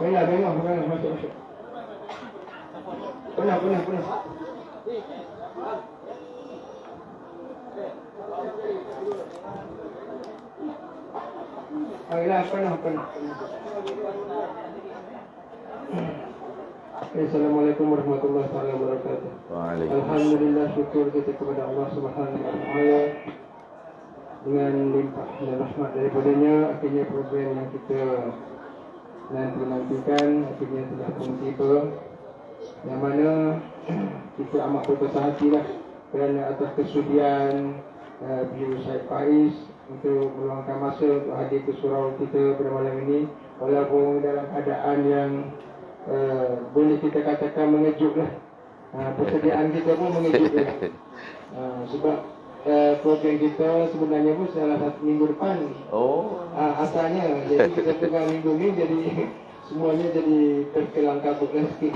Tengok, masuk. Pernah. Pernah. Assalamualaikum warahmatullahi wabarakatuh. Alhamdulillah, syukur kita kepada Allah Subhanahu wa taala dengan limpah dan rahmat daripadanya, akhirnya program yang kita nantikan akhirnya telah pun tiba, yang mana kita amat berpuas hatilah kerana atas kesudian Beliau Syed Faiz untuk meluangkan masa untuk hadir ke surau kita pada malam ini, walaupun dalam keadaan yang boleh kita katakan mengejutlah. Persediaan kita pun mengejutlah. Sebab program kita sebenarnya pun salah satu minggu depan. Asalnya, jadi kita tengah minggu ni, jadi semuanya jadi terkelang kabut lagi.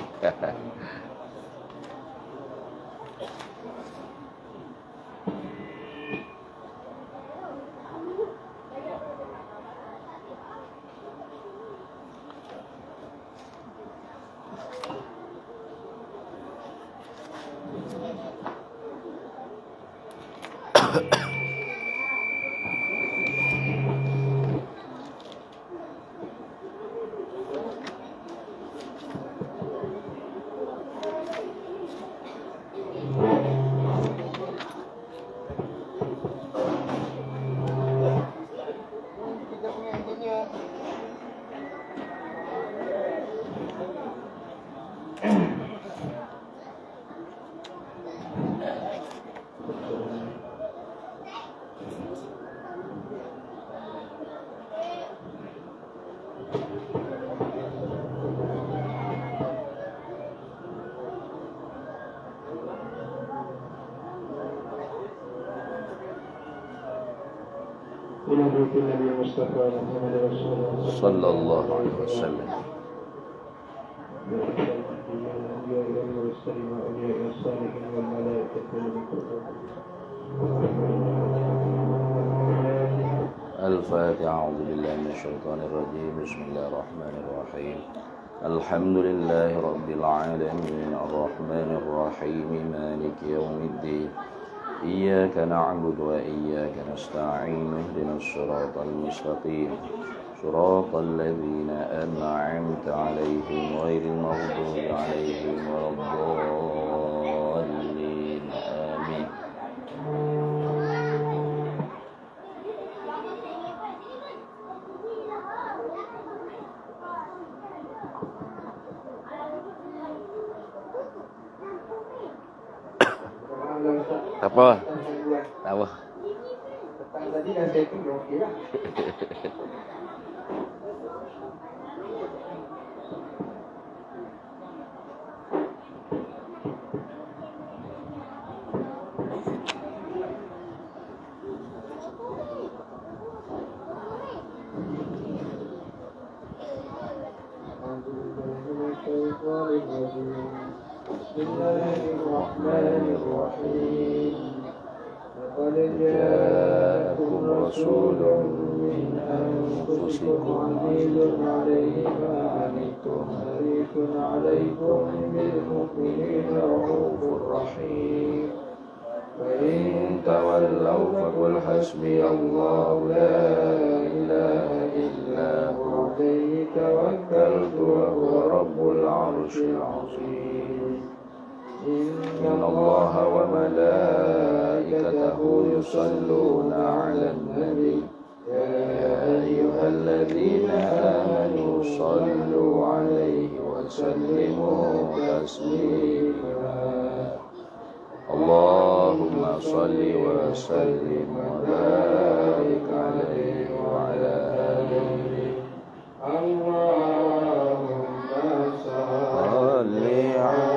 Nabi Mustafa Muhammad Rasulullah sallallahu alaihi wasallam. الفاتحة. أعوذ بالله من الشيطان الرجيم. بسم الله الرحمن الرحيم. الحمد لله رب العالمين الرحمن الرحيم مالك يوم الدين إياك نعبد وإياك نستعين اهدنا الصراط المستقيم صراط الذين أنعمت عليهم غير المغضوب عليهم ولا الضالين آمين. Tak apa. Tadi dah saya tu okey lah. Bismillahirrahmanirrahim. Laqad ja'akum rasulun min anfusikum azizun 'alaihi ma 'anittum harisun 'alaikum bil mu'minina raufur rahim. Fa in tawallaw faqul hasbiyallahu la ilaha illa huwa 'alaihi tawakkaltu wa huwa rabbul 'arsyil 'azim. إن الله وملائكته يصلون على النبي يا أيها الذين آمنوا صلوا عليه وسلموا تسليما. اللهم صل وسلم وبارك عليه وعلى آله. اللهم صل على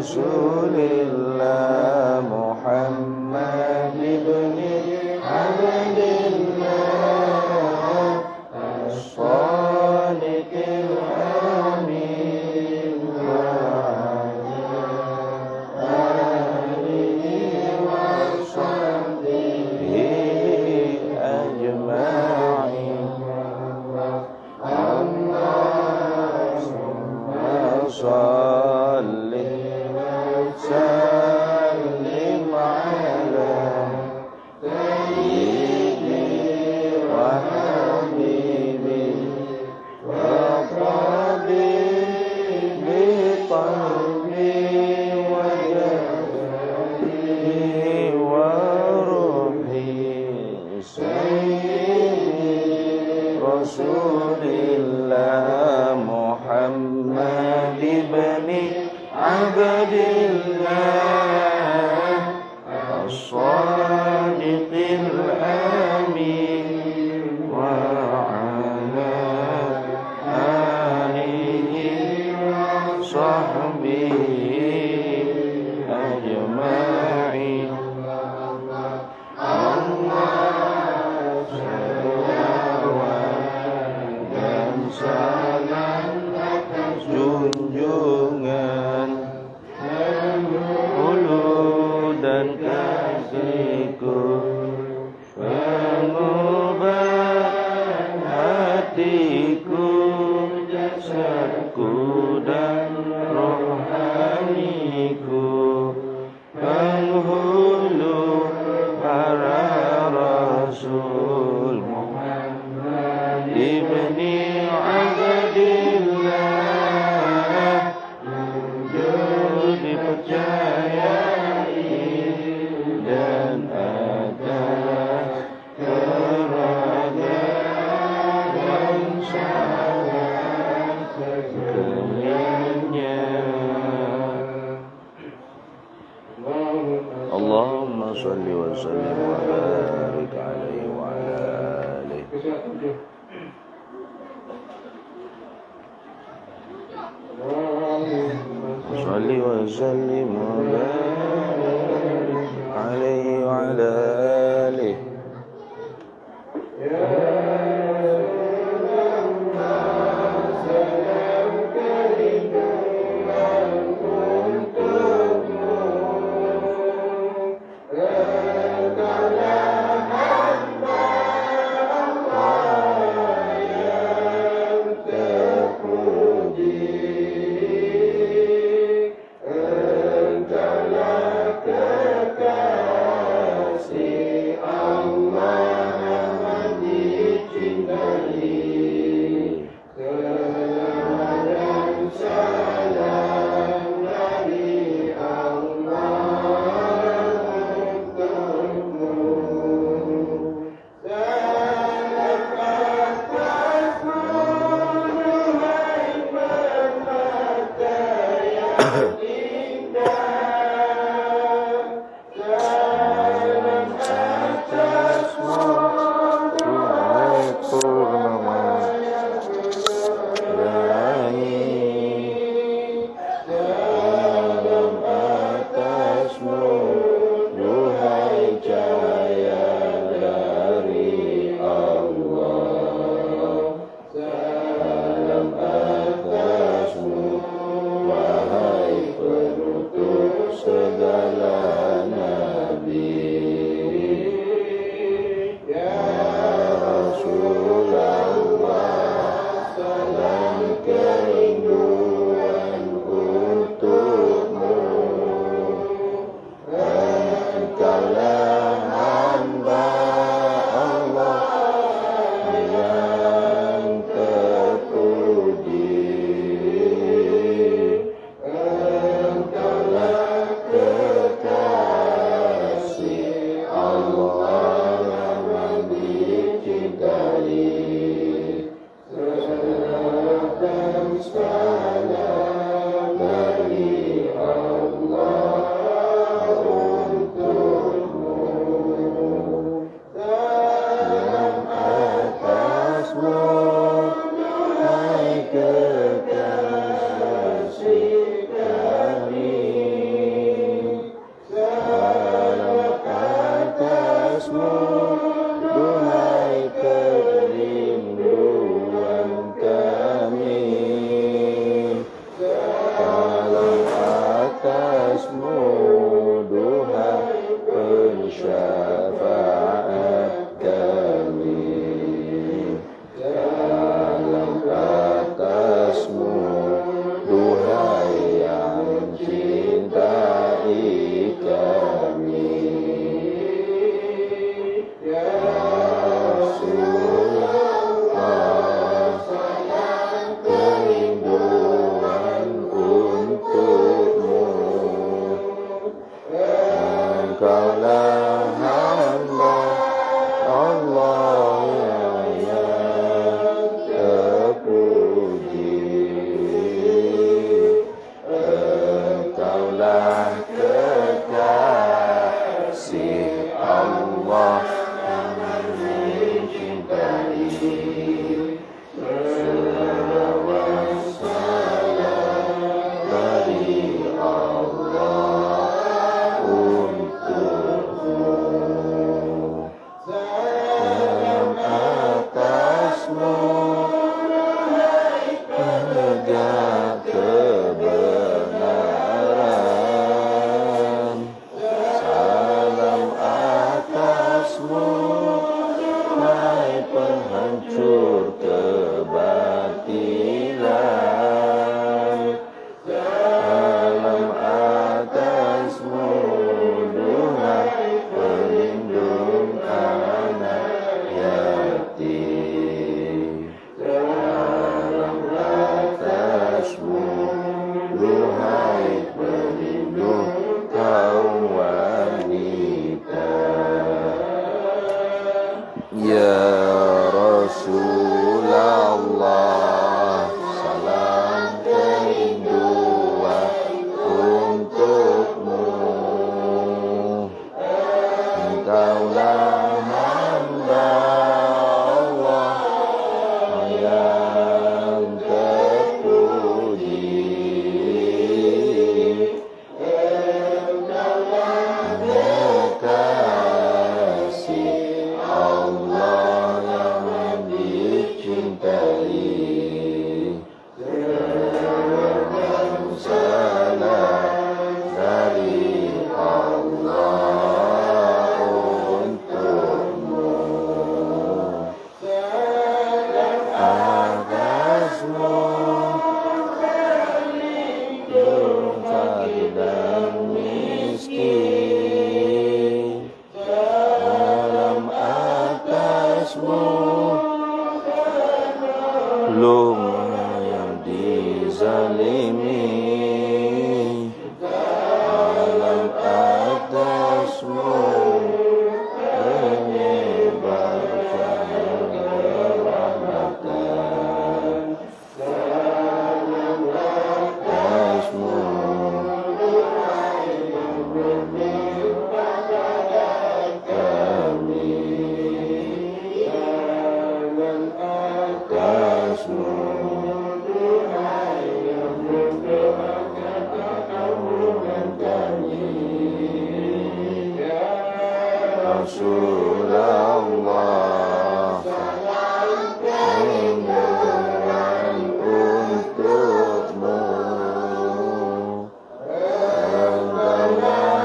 Rasulillah Muhammad ibni Abdillah as-Sadiqil amin wa alihi wa sahbihi ajma'in. Allahumma shalli wa sallim ala sayyidi wa habibi wa tabibi qalbi wa jasadi wa ruhi sayyidi Rasulillah Muhammad ibni Abdillah as-Sadiqil amin wa ala alihi wa sahbihi ajma'in. Allah salawat dan salam atas junjungan ulu dan kasihku, pengobat hatiku, jasadku dan rohaniku, penghulu para rasul Muhammad ibni Abdillah, jujur dipercayai dan atas kerajaan salam sekaliannya. Allahumma salli wa sallim wa barik alaihi wa ala alihi. Salli wa sallim wa barik alaihi wa ala alihi. karimi dalam atasmu menyebarkan rahmatan atasmu kami atasmu Rasulullah dengan untukmu Engkaulah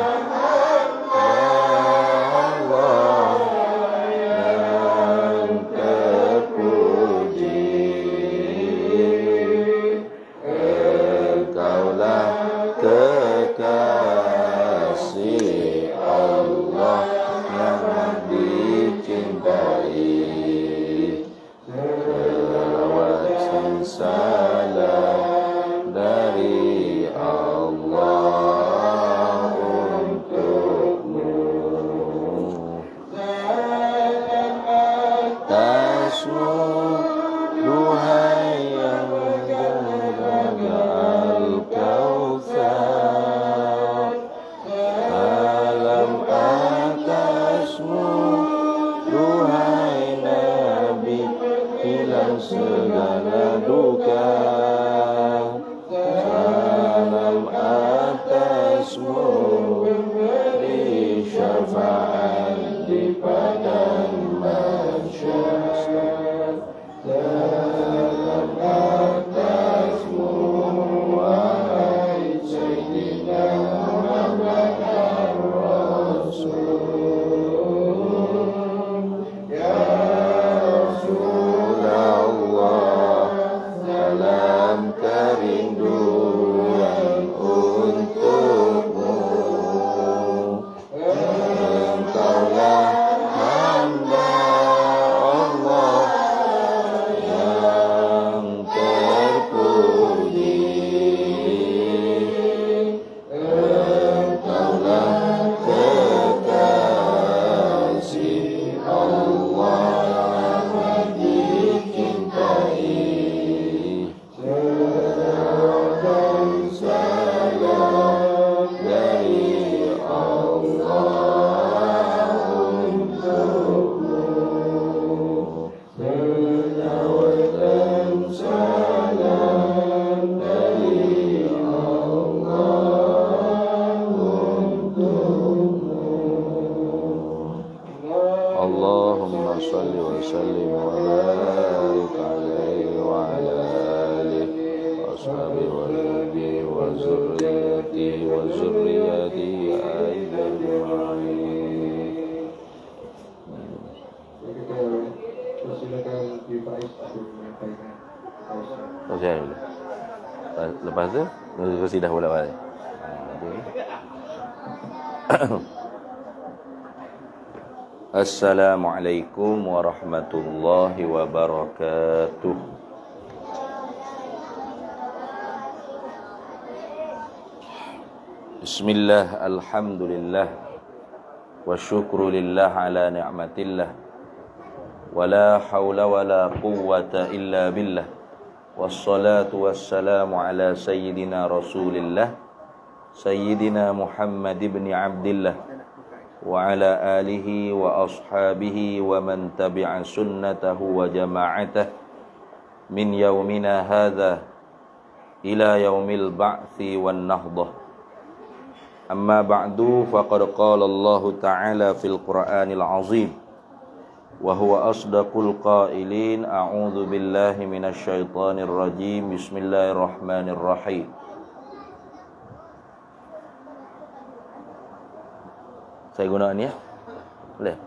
Allah yang terpuji Engkaulah kekasih Allah yang dicintai selawat dan salam dari Allah untukmu atasmu duhai yang menjaga Al-Kautsar salam atasmu duhai Nabi hilang segala duka salam atasmu di syafaat di padang mahsyar salam atasmu wahai Sayyidina Muhammad Rasul ya Rasulullah dalam kerinduan untukmu Engkaulah hamba Allah yang terpuji Engkaulah kekasih Allah yang dicintai selawat dan salam dari Allah untukmu selawat dan salam dari Allah untukmu Allahumma salli wa sallim wa barik alaihi wa ala alihi wa ashabihi wa nabihi wa zurriyatihi wa zurriyatihi ajma'in. Kita persilakan Ibu Faiz untuk menyampaikan tausiah. Tausiah dulu. Lepas tu qasidah pula balik. Assalamualaikum warahmatullahi wabarakatuh. Bismillah, alhamdulillah, wa syukru lillah ala ni'matillah, wa la hawla wa la quwwata illa billah, wassalatu wassalamu ala sayyidina rasulillah, sayyidina Muhammad ibn Abdillah, wa ala alihi wa ashabihi wa man tabi'a sunnatahu wa jama'atah min yaumina hadha ila yaumil ba'thi wan nahdah. Amma ba'du, faqad qala Allah ta'ala fil Qur'anil azim wa huwa asdaqul qailin. A'udzu billahi minasy syaithanir rajim. Bismillahirrahmanirrahim. Saya guna ni ya. Boleh.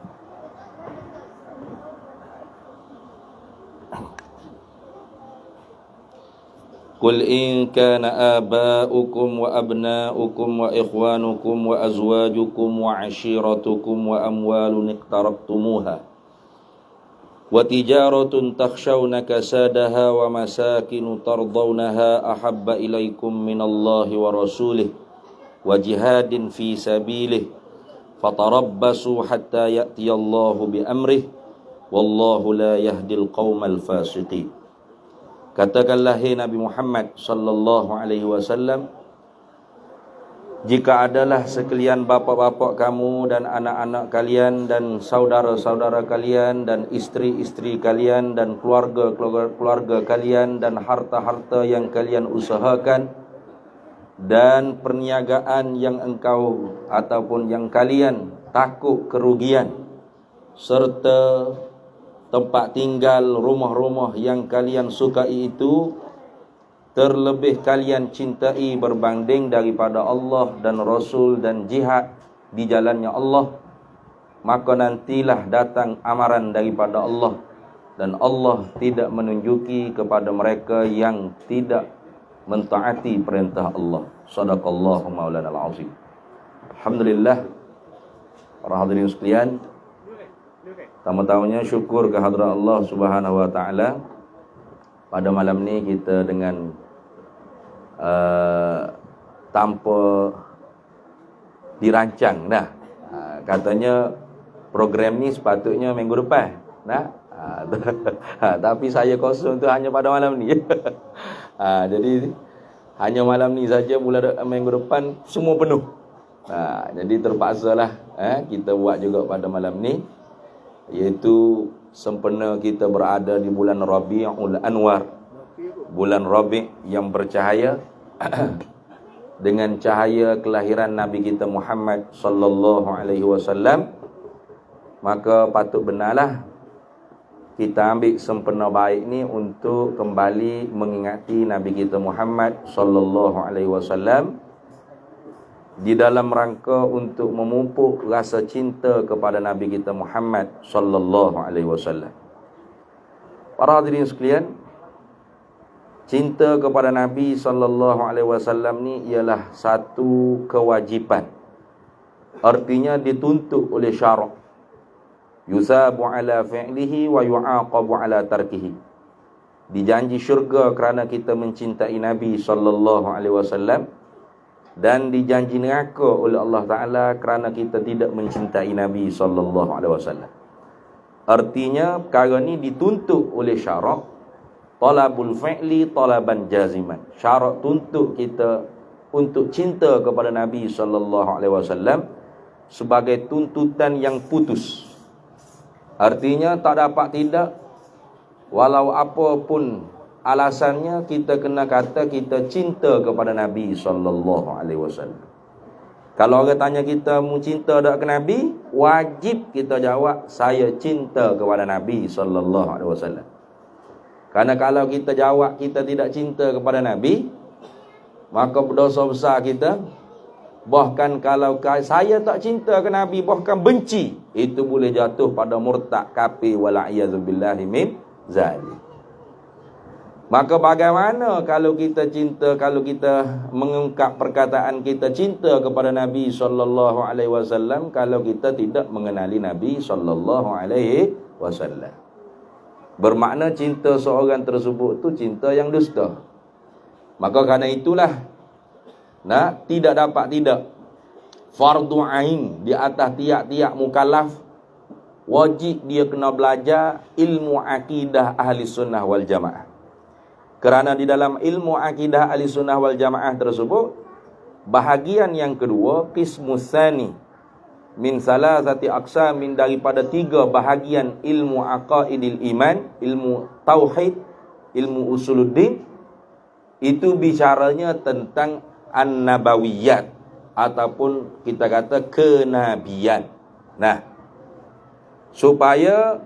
Qul in kana aba'ukum wa abna'ukum wa ikhwanukum wa azwajukum wa ashiratukum wa amwalun iqtaraftumuha wa tijaratun takhshawna kasadaha wa masakinu tardawnaha ahabba ilaikum minallahi wa rasulih wa jihadin fi sabilih fatarabbasu hatta ya'tiyallahu bi amrih wallahu la yahdil qaumal fasiqin. Katakanlah hai Nabi Muhammad sallallahu alaihi wasallam, jika adalah sekalian bapa-bapa kamu dan anak-anak kalian dan saudara-saudara kalian dan istri-istri kalian dan keluarga kalian dan harta-harta yang kalian usahakan dan perniagaan yang engkau ataupun yang kalian takut kerugian, serta tempat tinggal, rumah-rumah yang kalian sukai itu, terlebih kalian cintai berbanding daripada Allah dan Rasul dan jihad di jalannya Allah, maka nantilah datang amaran daripada Allah, dan Allah tidak menunjuki kepada mereka yang tidak mentaati perintah Allah. Shadaqallahu maulana al-azim. Alhamdulillah, para hadirin sekalian, pertama-tamanya syukur kehadrat Allah Subhanahu wa taala. Pada malam ni kita dengan tanpa dirancang dah. Katanya program ni sepatutnya minggu depan. Nah, tapi saya kosong tu hanya pada malam ni. Jadi hanya malam ni saja, minggu depan semua penuh. Jadi terpaksalah kita buat juga pada malam ni, iaitu sempena kita berada di bulan Rabiul Anwar, bulan Rabi' yang bercahaya dengan cahaya kelahiran Nabi kita Muhammad sallallahu alaihi wasallam. Maka patut benarlah kita ambil sempena baik ni untuk kembali mengingati Nabi kita Muhammad sallallahu alaihi wasallam di dalam rangka untuk memupuk rasa cinta kepada Nabi kita Muhammad sallallahu alaihi wasallam. Para hadirin sekalian, cinta kepada Nabi sallallahu alaihi wasallam ni ialah satu kewajipan. Artinya dituntut oleh syarak. Yusabu ala fi'lihi wa yu'aqabu ala tarkihi. Dijanji syurga kerana kita mencintai Nabi sallallahu alaihi wasallam, dan dijanji neraka oleh Allah Taala kerana kita tidak mencintai Nabi sallallahu alaihi wasallam. Artinya perkara ni dituntut oleh syarak. Talabul fi'li talaban jaziman. Syarak tuntut kita untuk cinta kepada Nabi sallallahu alaihi wasallam sebagai tuntutan yang putus. Artinya tak dapat tidak, walau apapun alasannya, kita kena kata kita cinta kepada Nabi sallallahu alaihi wasallam. Kalau orang tanya kita mu cinta tak ke Nabi, wajib kita jawab saya cinta kepada Nabi sallallahu alaihi wasallam. Kerana kalau kita jawab kita tidak cinta kepada Nabi, maka berdosa besar kita. Bahkan kalau saya tak cinta ke Nabi, bahkan benci, itu boleh jatuh pada murtad kafir wala'iyadzubillahi min zalim. Maka bagaimana kalau kita cinta, kalau kita mengungkap perkataan kita cinta kepada Nabi sallallahu alaihi wasallam kalau kita tidak mengenali Nabi sallallahu alaihi wasallam? Bermakna cinta seorang tersebut tu cinta yang dusta. Maka kerana itulah tidak dapat tidak, fardu ain di atas tiap-tiap mukallaf, wajib dia kena belajar ilmu akidah ahli sunnah wal jamaah. Kerana di dalam ilmu akidah ahli sunnah wal jamaah tersebut, bahagian yang kedua, qismus tsani min salasati aqsamin, daripada 3 bahagian ilmu aqaidil iman, ilmu tauhid, ilmu usuluddin, itu bicaranya tentang an-nabawiyat ataupun kita kata kenabian. Nah, supaya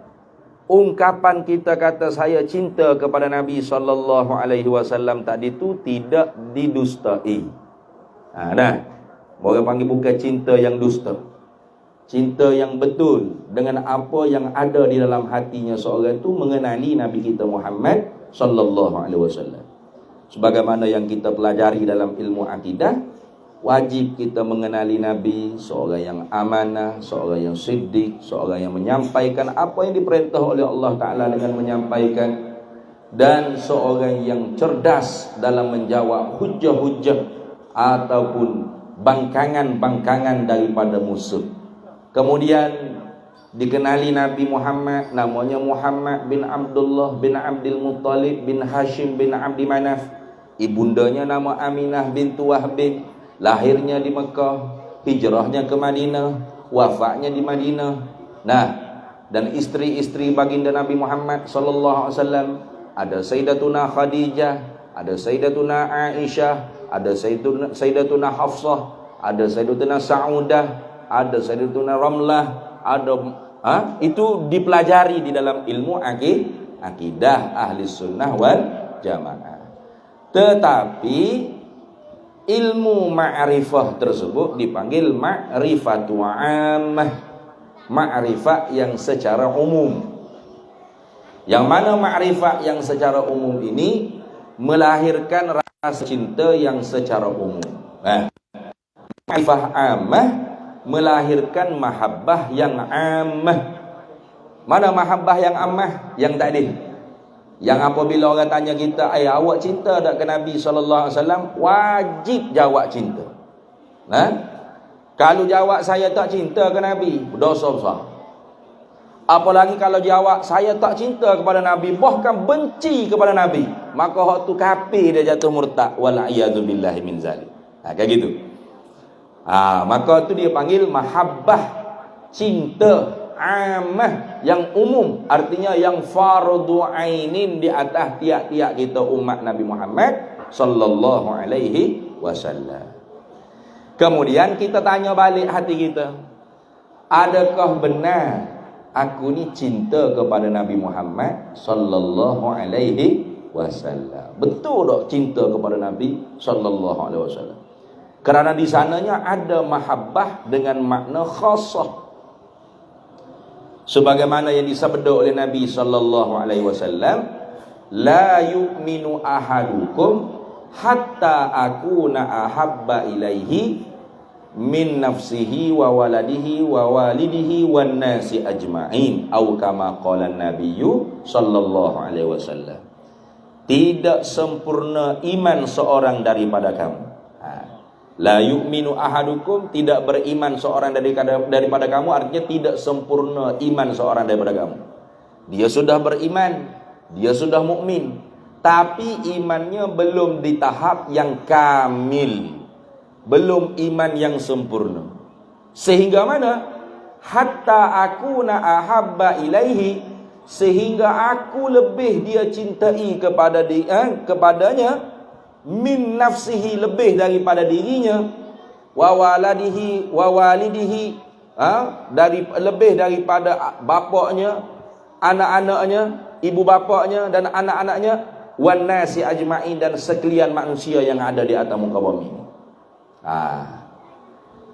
ungkapan kita kata saya cinta kepada Nabi sallallahu alaihi wasallam tadi tu tidak didustai. Orang panggil bukan cinta yang dusta. Cinta yang betul dengan apa yang ada di dalam hatinya seorang itu mengenali Nabi kita Muhammad sallallahu alaihi wasallam. Sebagaimana yang kita pelajari dalam ilmu akidah, Wajib kita mengenali Nabi, seorang yang amanah, seorang yang siddiq, seorang yang menyampaikan apa yang diperintah oleh Allah Ta'ala dengan menyampaikan, dan seorang yang cerdas dalam menjawab hujah-hujah ataupun bangkangan-bangkangan daripada musuh. Kemudian dikenali Nabi Muhammad, namanya Muhammad bin Abdullah bin Abdul Muttalib bin Hashim bin Abdi Manaf. Ibundanya nama Aminah bintu Wahbin. Lahirnya di Mekah, hijrahnya ke Madinah, wafatnya di Madinah. Nah, dan istri-istri baginda Nabi Muhammad sallallahu alaihi wasallam, ada Sayyidatuna Khadijah, ada Sayyidatuna Aisyah, ada Sayyidatuna Hafsah, ada Sayyidatuna Sa'udah, ada Sayyidatuna Ramlah, ada itu dipelajari di dalam ilmu akidah ahli sunnah wal jamaah. Tetapi ilmu ma'rifah tersebut dipanggil ma'rifatu 'ammah, ma'rifat yang secara umum. Yang mana ma'rifat yang secara umum ini melahirkan rasa cinta yang secara umum. Ma'rifah 'ammah melahirkan mahabbah yang 'ammah. Mana mahabbah yang 'ammah? Yang tadi, yang apabila orang tanya kita, awak cinta tak ke Nabi SAW? Wajib jawab cinta. Kalau jawab saya tak cinta ke Nabi, dosa besar. Apalagi kalau jawab saya tak cinta kepada Nabi, bahkan benci kepada Nabi, maka hak tu kafir, dia jatuh murtad. Wal'iyadzubillahi min zalik. Kayak gitu. Maka tu dia panggil mahabbah, cinta amah yang umum, artinya yang fardu ainin di atas tiap-tiap kita umat Nabi Muhammad sallallahu alaihi wasallam. Kemudian kita tanya balik hati kita, adakah benar aku ni cinta kepada Nabi Muhammad sallallahu alaihi wasallam? Betul tak cinta kepada Nabi sallallahu alaihi wasallam? Kerana di sananya ada mahabbah dengan makna khassah. Sebagaimana yang disabda oleh Nabi sallallahu alaihi wasallam, la yu'minu ahadukum hatta akuna ahabba ilaihi min nafsihi wa waladihi wa walidihi wan nasi ajma'in, atau kama qala an-nabiyyu sallallahu alaihi wasallam. Tidak sempurna iman seorang daripada kamu. La yu'minu ahadukum, tidak beriman seorang daripada kamu, artinya tidak sempurna iman seorang daripada kamu. Dia sudah beriman, dia sudah mukmin, tapi imannya belum di tahap yang kamil, belum iman yang sempurna. Sehingga mana? Hatta akuna ahabba ilaihi, sehingga aku lebih dia cintai kepadanya, min nafsihi, lebih daripada dirinya, wa waladihi wa walidihi, lebih daripada bapaknya, anak-anaknya, ibu bapaknya dan anak-anaknya, wan nasi ajma'in, dan sekalian manusia yang ada di atas muka bumi.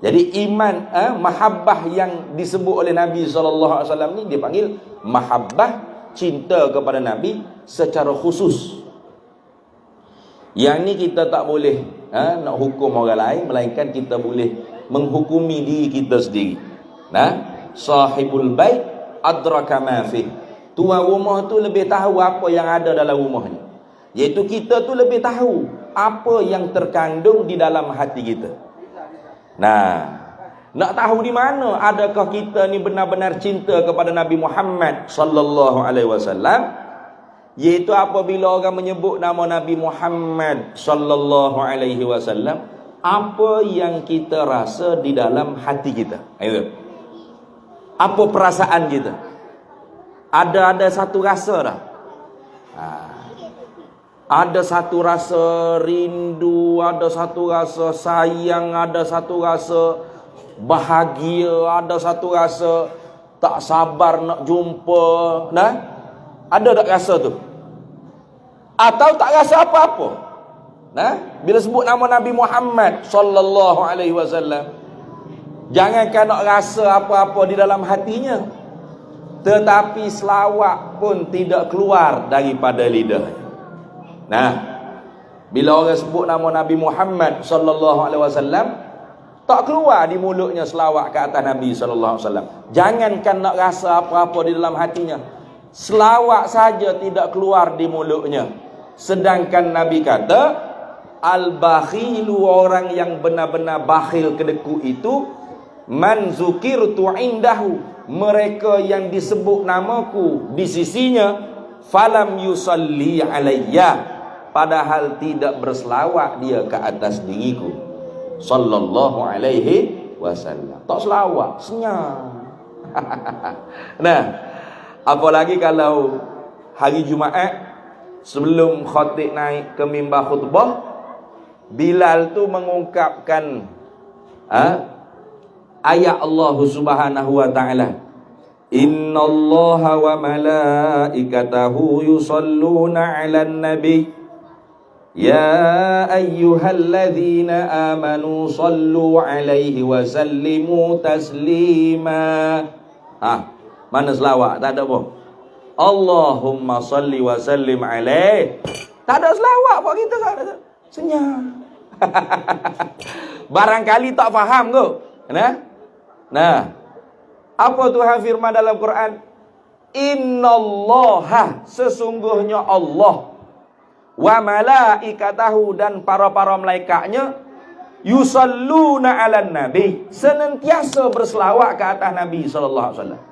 Jadi iman, mahabbah yang disebut oleh Nabi SAW ni dipanggil mahabbah, cinta kepada Nabi secara khusus. Yang ni kita tak boleh nak hukum orang lain, melainkan kita boleh menghukumi diri kita sendiri. Sahibul bait adraka ma fi, tuan rumah tu lebih tahu apa yang ada dalam rumahnya, iaitu kita tu lebih tahu apa yang terkandung di dalam hati kita. Nak tahu di mana adakah kita ni benar-benar cinta kepada Nabi Muhammad sallallahu alaihi wasallam, iaitu apabila orang menyebut nama Nabi Muhammad sallallahu alaihi wasallam, apa yang kita rasa di dalam hati kita. Itu. Apa perasaan kita? Ada satu rasa dah. Ada satu rasa rindu, ada satu rasa sayang, ada satu rasa bahagia, ada satu rasa tak sabar nak jumpa. Ada tak rasa tu? Atau tak rasa apa-apa? Bila sebut nama Nabi Muhammad sallallahu alaihi wasallam, jangankan nak rasa apa-apa di dalam hatinya, tetapi selawat pun tidak keluar daripada lidahnya. Bila orang sebut nama Nabi Muhammad sallallahu alaihi wasallam, tak keluar di mulutnya selawat ke atas Nabi sallallahu alaihi wasallam. Jangankan nak rasa apa-apa di dalam hatinya, selawat saja tidak keluar di mulutnya. Sedangkan Nabi kata, al-bakhilu, orang yang benar-benar bakhil kedeku itu, man zukirtu indahu, mereka yang disebut namaku di sisinya, falam yusalli alayya, padahal tidak berselawat dia ke atas diriku sallallahu alaihi wasallam. Tak selawat, senyap. Nah, apalagi kalau hari Jumaat sebelum khatib naik ke mimbar khutbah, Bilal tu mengungkapkan ayat Allah Subhanahu wa taala, innallaha wa malaikatahu yusalluna 'alan nabi ya ayyuhalladzina amanu sallu 'alaihi wa sallimu taslima. Mana selawat? Tak ada apa. Allahumma salli wa sallim 'alaihi. Tak ada selawat buat kita tak ada. Senyap. Barangkali tak faham tu. Nah, apa Tuhan firman dalam Quran? Innallaha, sesungguhnya Allah, wa malaikatahu, dan para malaikatnya, yusalluna 'alan nabi, senantiasa berselawat ke atas Nabi sallallahu alaihi wasallam.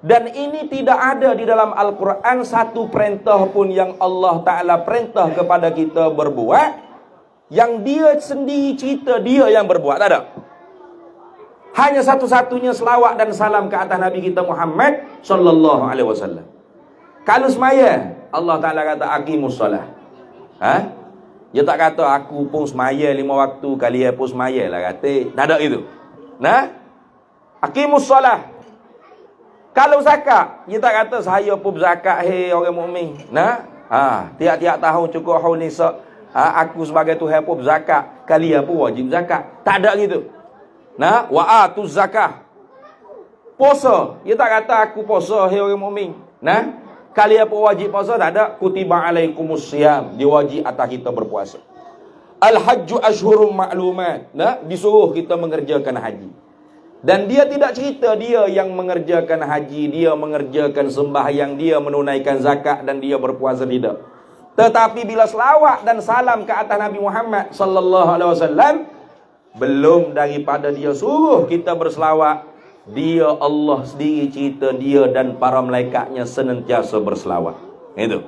Dan ini tidak ada di dalam Al-Quran satu perintah pun yang Allah Ta'ala perintah kepada kita berbuat, yang dia sendiri cerita dia yang berbuat. Tak ada. Hanya satu-satunya selawat dan salam ke atas Nabi kita Muhammad sallallahu alaihi wasallam. Kalau semaya, Allah Ta'ala kata aqimus solah. Dia tak kata aku pun semaya 5 waktu, kalian pun semaya lah kata. Tak ada itu. Aqimus solah. Kalau zakat, dia tak kata saya pun berzakat, hei orang mukmin. Tiap-tiap tahun cukup haul nisa, aku sebagai Tuhan pun berzakat, kalian pun wajib zakat. Tak ada gitu. Wa atuz zakah. Puasa, dia tak kata aku puasa, hei orang mukmin. Kalian pun wajib puasa, tak ada. Kutiba alaikumus siyam, dia wajib atas kita berpuasa. Al-hajju ashhurum ma'lumat, disuruh kita mengerjakan haji. Dan dia tidak cerita dia yang mengerjakan haji, dia mengerjakan sembahyang, dia menunaikan zakat dan dia berpuasa, tidak. Tetapi bila selawat dan salam ke atas Nabi Muhammad sallallahu alaihi wasallam, belum daripada dia suruh kita berselawat, dia Allah sendiri cerita dia dan para malaikatnya senantiasa berselawat. Itu.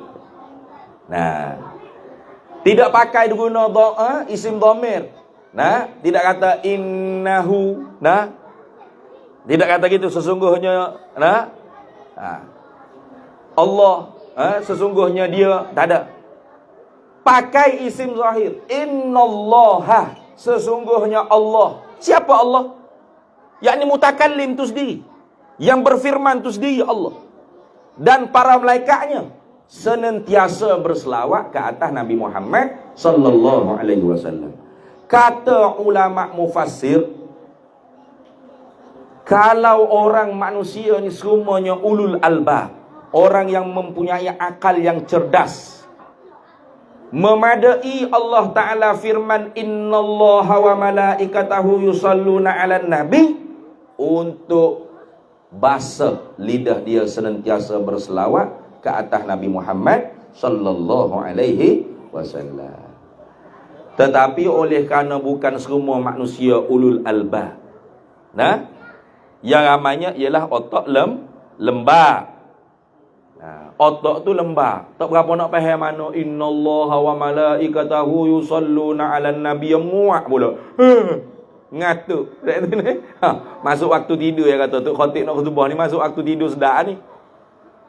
Tidak pakai guna isim dhamir. Tidak kata innahu, tidak kata gitu, sesungguhnya Allah, sesungguhnya dia, tak ada. Pakai isim zahir, innallaha, sesungguhnya Allah. Siapa Allah? Yakni mutakallim tu sendiri, yang berfirman tu sendiri Allah. Dan para malaikatnya senantiasa berselawat ke atas Nabi Muhammad sallallahu alaihi wasallam. Kata ulama mufassir, kalau orang manusia ni semuanya ulul albab, orang yang mempunyai akal yang cerdas, memadai Allah Ta'ala firman innallaha wa malaikatahu yusalluna 'alan nabi, untuk basuh lidah dia senantiasa berselawat ke atas Nabi Muhammad sallallahu alaihi wasallam. Tetapi oleh kerana bukan semua manusia ulul albab, yang ramainya ialah otak lembab. Otak tu lembab, tak berapa nak faham mana innallaha wa malaikatahu yusalluna 'alan nabiy, muak pula. Ngatuk. Masuk waktu tidur, ya kata Tok Khatib nak khutbah ni, masuk waktu tidur sedap ni.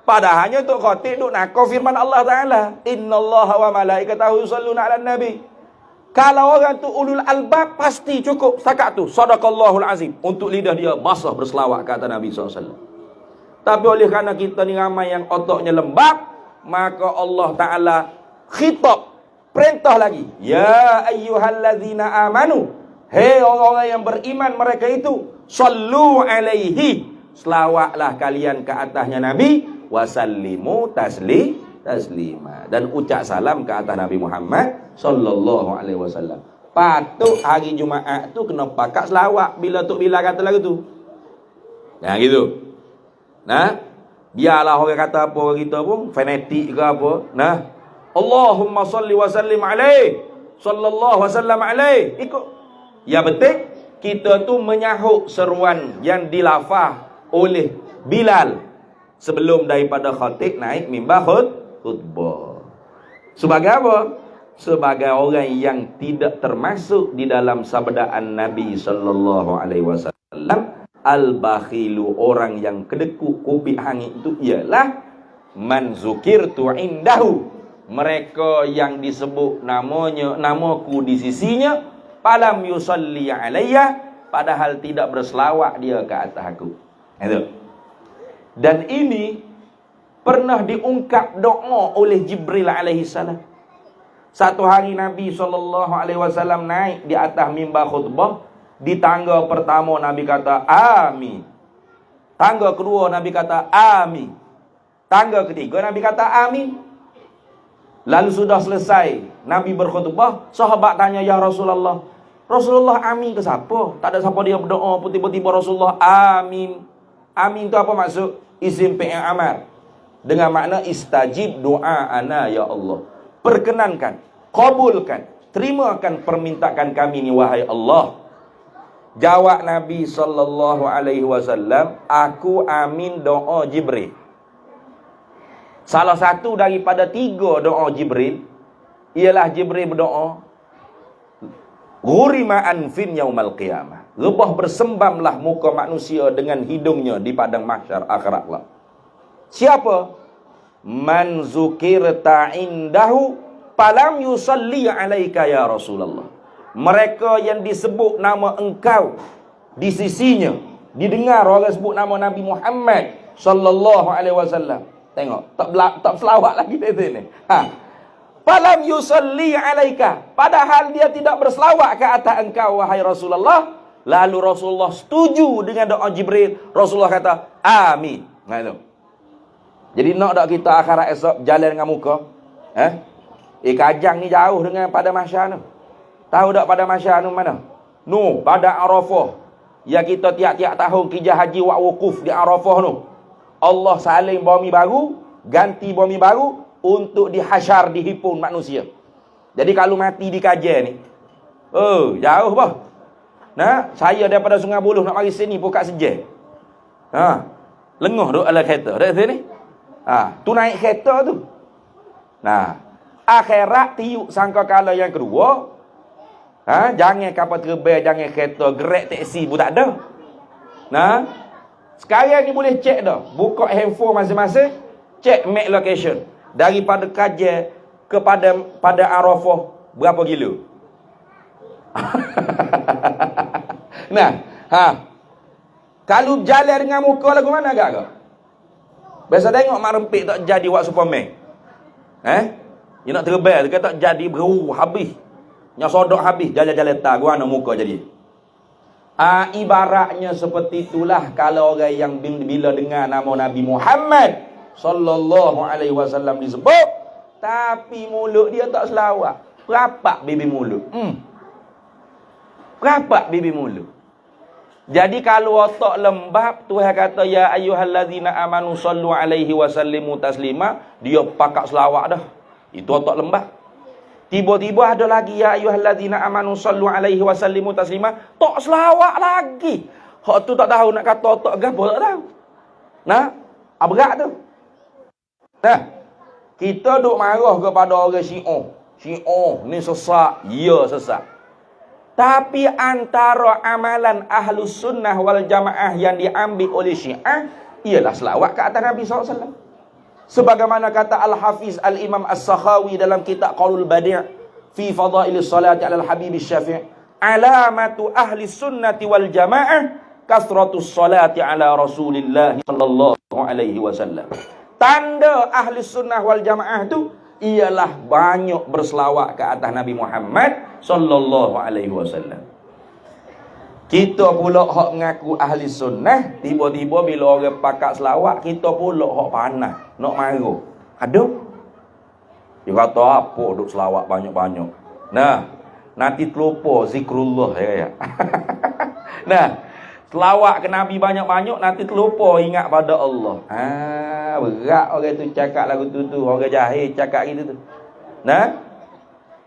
Padahalnya Tok Khatib duk nakal firman Allah Taala, innallaha wa malaikatahu yusalluna 'alan nabi. Kalau orang tu ulul albab, pasti cukup setakat tu, sadaqallahul azim, untuk lidah dia basah berselawat ke atas Nabi SAW. Tapi oleh kerana kita ni ramai yang otaknya lembab, maka Allah Ta'ala khitab, perintah lagi, ya ayyuhallazina amanu, hei orang-orang yang beriman mereka itu, sallu alaihi, selawatlah kalian ke atasnya Nabi, wasallimu taslima. Dan ucap salam ke atas Nabi Muhammad sallallahu alaihi wasallam. Patut hari Jumaat tu kena pakat selawat bila Tok Bilal kata lagu tu. Nah gitu. Nah, biarlah orang kata apa orang kita pun fanatik ke apa. Nah, Allahumma salli wa sallim alaihi sallallahu wasallam alaihi. Ikut. Ya betul, kita tu menyahut seruan yang dilafaz oleh Bilal sebelum daripada khatib naik mimbar khutbah. Sebagai apa? Sebagai orang yang tidak termasuk di dalam sabdaan Nabi sallallahu alaihi wasallam, al-bakhilu, orang yang kedekut kopi hangit itu ialah man zukirtu indahu, mereka yang disebut namaku di sisinya, falam yusalli alayya, padahal tidak berselawat dia ke atas aku. Itu. Dan ini pernah diungkap doa oleh Jibril alaihi salam. Satu hari Nabi SAW naik di atas mimbar khutbah. Di tangga pertama Nabi kata amin. Tangga kedua Nabi kata amin. Tangga ketiga Nabi kata amin. Lalu sudah selesai Nabi berkhutbah, sahabat tanya, ya Rasulullah, Rasulullah amin ke siapa? Tak ada siapa dia berdoa pun tiba-tiba Rasulullah amin. Amin itu apa maksud? Isim fi'il amar. Dengan makna istajib doa ana ya Allah. Perkenankan, kabulkan, terimakan permintaan kami ni wahai Allah. Jawab Nabi sallallahu alaihi wasallam, aku amin doa Jibril. Salah satu daripada 3 doa Jibril ialah Jibril berdoa, ghurima anfin yaumal qiyamah, rebah bersembamlah muka manusia dengan hidungnya di padang mahsyar akhirat lah. Siapa? Man zukirta indahu falam yusalli alaika ya Rasulullah. Mereka yang disebut nama engkau di sisinya, didengar orang sebut nama Nabi Muhammad sallallahu alaihi wasallam. Tengok, tak selawat lagi dia ni. Falam yusalli alaika, padahal dia tidak berselawat ke atas engkau wahai Rasulullah. Lalu Rasulullah setuju dengan doa Jibril. Rasulullah kata amin. Nah itu. Jadi nak tak kita akhirat esok jalan dengan muka? Kajang ni jauh dengan pada mahsyar tu. Tahu tak pada mahsyar tu mana? Pada Arafah. Ya kita tiap-tiap tahun kerja haji wa wukuf di Arafah tu. Allah saling bumi baru, ganti bumi baru untuk dihasyar, dihimpun manusia. Jadi kalau mati di kajian ni, jauh bah. Nah, saya daripada Sungai Buloh nak mari sini pun kat Sejeh. Lengoh duk ala kereta dak sini. Tu naik kereta tu. Nah, akhirat tiup sangkakala yang kedua. Jangan kapal terbang, jangan kereta, gerak teksi pun tak ada. Nah, sekarang ni boleh cek dah. Buka handphone masing-masing, cek map location. Daripada Kajer kepada Arafah berapa kilo? Nah, kalau jalan dengan muka lagu mana agak kau? Biasa tengok mak rempik tak jadi buat Superman. Dia nak terbang, dia kata jadi habis. Yang sodok habis, jalan-jalan tak gua nak muka jadi. Ibaratnya seperti itulah kalau orang yang bila dengar nama Nabi Muhammad sallallahu alaihi wasallam disebut, tapi mulut dia tak selawat. Rapat bibi mulut. Rapat bibi mulut. Jadi kalau otak lembab, Tuhan kata ya ayyuhallazina amanu sallu alaihi wasallimu taslima, dia pakat selawat dah. Itu otak lembab. Tiba-tiba ada lagi ya ayyuhallazina amanu sallu alaihi wasallimu taslima, tak selawat lagi. Hak tu tak tahu nak kata otak gapo tak tahu. Nah, berat tu. Nah, kita duk marah kepada orang Syiah. Syiah ni sesat, ya sesat. Tapi antara amalan Ahlus Sunnah wal Jamaah yang diambil oleh Syiah ialah selawat ke atas Nabi SAW. Sebagaimana kata Al-Hafiz Al-Imam As-Sakhawi dalam kitab Qaulul Badi' fi Fadailis Salati 'alal Habib Syafi', alamatu ahli sunnati wal jamaah kasratus salati 'ala Rasulillah sallallahu alaihi wasallam. Tanda ahli sunnah wal jamaah tu ialah banyak berselawat ke atas Nabi Muhammad sallallahu alaihi wasallam. Kita pula hak mengaku ahli sunnah, tiba-tiba bila orang pakat selawat, kita pula hak panas, nak marah. Ada? Dia kata apa duk selawat banyak-banyak. Nah, nanti terlupa zikrullah ya. Nah, selawat ke Nabi banyak-banyak nanti terlupa ingat pada Allah. Berat orang tu cakap lagu tu. Orang jahil cakap gitu tu. Nah,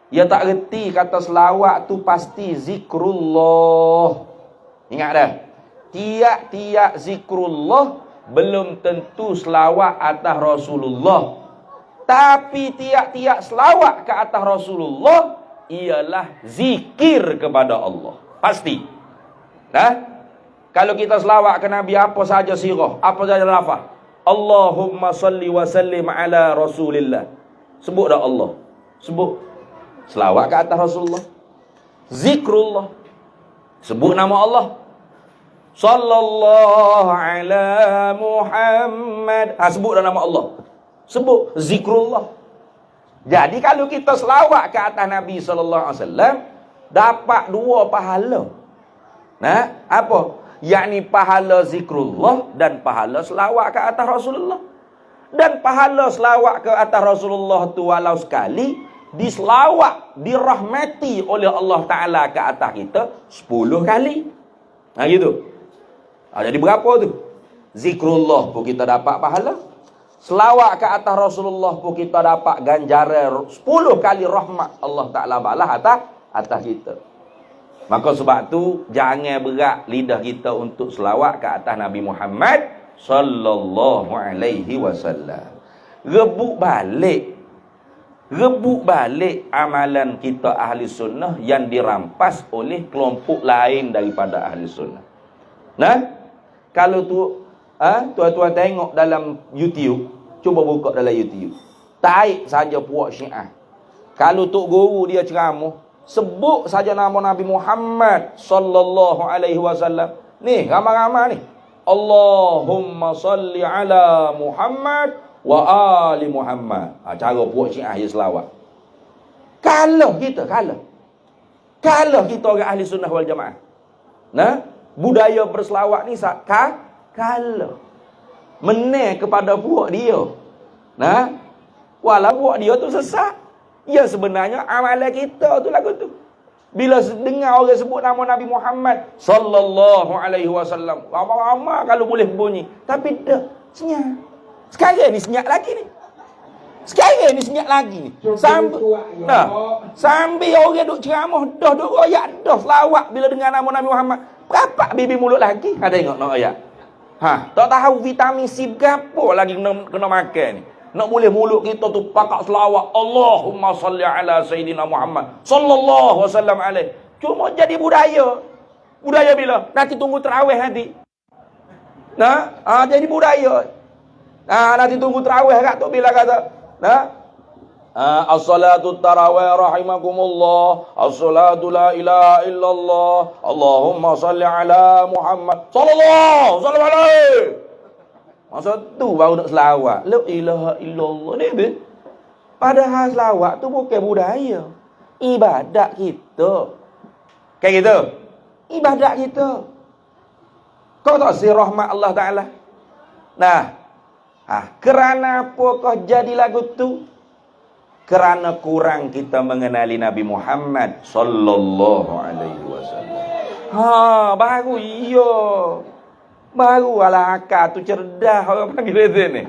dia tak reti kata selawat tu pasti zikrullah. Ingat dah. Tiap-tiap zikrullah belum tentu selawat atas Rasulullah. Tapi tiap-tiap selawat ke atas Rasulullah ialah zikir kepada Allah. Pasti. Nah, kalau kita selawat ke Nabi apa saja sirah, apa saja lafaz. Allahumma salli wa sallim ala Rasulillah. Sebut dah Allah. Sebut. Selawat ke atas Rasulullah. Zikrullah. Sebut nama Allah. Sallallahu ala Muhammad. Sebut dah nama Allah. Sebut zikrullah. Jadi kalau kita selawat ke atas Nabi sallallahu alaihi wasallam dapat dua pahala. Nah, apa? Yakni pahala zikrullah dan pahala selawat ke atas Rasulullah. Dan pahala selawat ke atas Rasulullah tu walau sekali diselawat, dirahmati oleh Allah Taala ke atas kita 10 kali. Gitu. Jadi berapa tu? Zikrullah pun kita dapat pahala. Selawat ke atas Rasulullah pun kita dapat ganjaran 10 kali rahmat Allah Ta'ala balas atas kita. Maka sebab tu jangan berat lidah kita untuk selawat ke atas Nabi Muhammad sallallahu alaihi wasallam. Rebut balik amalan kita ahli sunnah yang dirampas oleh kelompok lain daripada ahli sunnah. Nah, kalau tu tuan-tuan tengok dalam YouTube, cuba buka dalam YouTube. Taik saja puak Syiah. Kalau tok guru dia ceramah, sebut saja nama Nabi Muhammad sallallahu alaihi wasallam. Ni ramai-ramai ni. Allahumma salli ala Muhammad wa ali Muhammad. Cara puak Syiah dia selawat. Kalau kita orang ahli sunnah wal jamaah. Nah, budaya berselawat ni kalau meneh kepada puak dia. Nah, walau puak dia tu sesat, ya sebenarnya amalan kita tu lagu tu. Bila dengar orang sebut nama Nabi Muhammad sallallahu alaihi wasallam, ramai-ramai kalau boleh bunyi, tapi dah senyap. Sekarang ni senyap lagi ni. Sambil orang duk ceramah dah duk royak dah selawat bila dengar nama Nabi Muhammad. Berapa bibi mulut lagi? Tengok nak royak. Tak tahu vitamin C berapa lagi kena makan ni. Nak boleh mulut kita tu pakat selawat Allahumma salli ala Sayyidina Muhammad sallallahu wasallam alaih. Cuma jadi budaya. Budaya bila? Nanti tunggu terawih nanti. Jadi budaya. Nanti tunggu terawih kat tu bila kata. As-salatu tarawih rahimakumullah. As-salatu la ilaha illallah. Allahumma salli ala Muhammad sallallahu alaihi. Masa tu baru nak selawat. La ilaha illallah ni be. Padahal selawat tu bukan budaya. Ibadat kita. Kayak gitu. Ibadat kita. Kau tak si rahmat Allah Ta'ala. Nah. Kerana apakah jadi lagu tu? Kerana kurang kita mengenali Nabi Muhammad sallallahu alaihi wasallam. Baru iya. Baru ala akal tu cerdas orang panggil dia ni.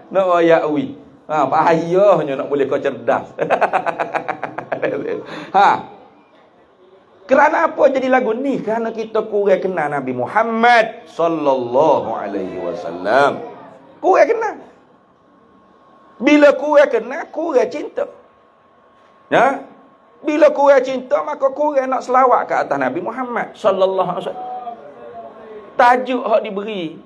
Nak royak ui. Payahnya nak boleh kau cerdas. Kerana apa jadi lagu ni? Kerana kita kurang kenal Nabi Muhammad sallallahu alaihi wasallam. Kurang kenal. Bila kurang kenal, kurang cinta. Ya? Bila kurang cinta, maka kurang nak selawat ke atas Nabi Muhammad sallallahu alaihi wasallam. Tajuk hak diberi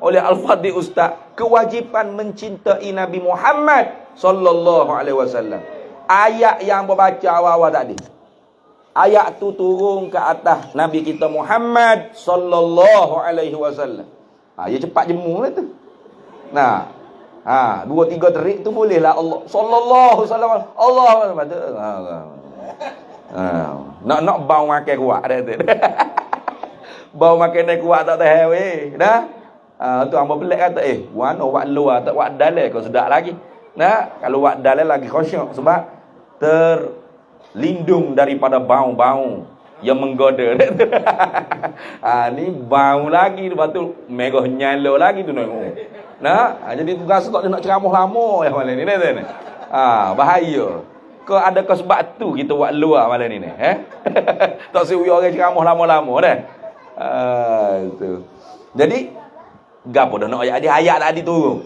oleh Al-Fadhil Ustaz, kewajipan mencintai Nabi Muhammad sallallahu alaihi wasallam. Ayat yang berbaca awal-awal tadi. Ayat tu turun ke atas Nabi kita Muhammad sallallahu alaihi wasallam. Ya cepat jemu lah tu. Nah, 2-3 terik tu bolehlah Allah sallallahu alaihi wasallam. Allah. Nak bau makan kuat dah tu. Bau makan dah kuat tak tahu weh. Dah. Tu hamba pelik kata, "Wano wak luar tak wak dalam kau sedap lagi." Nah, kalau wak dalil lagi khusyuk sebab terlindung daripada bau-bau yang menggoda. Ni bau lagi, lepas tu megah nyala lagi tu nengok. Nah, jadi tugas tak nak ceramah lama ya malam ni ni. Bahaya. Kau ada kau sebab tu kita buat luar malam ni Tak seuyah orang ceramah lama-lama dah. Itu. Jadi gapo dah nak ayat tadi turun.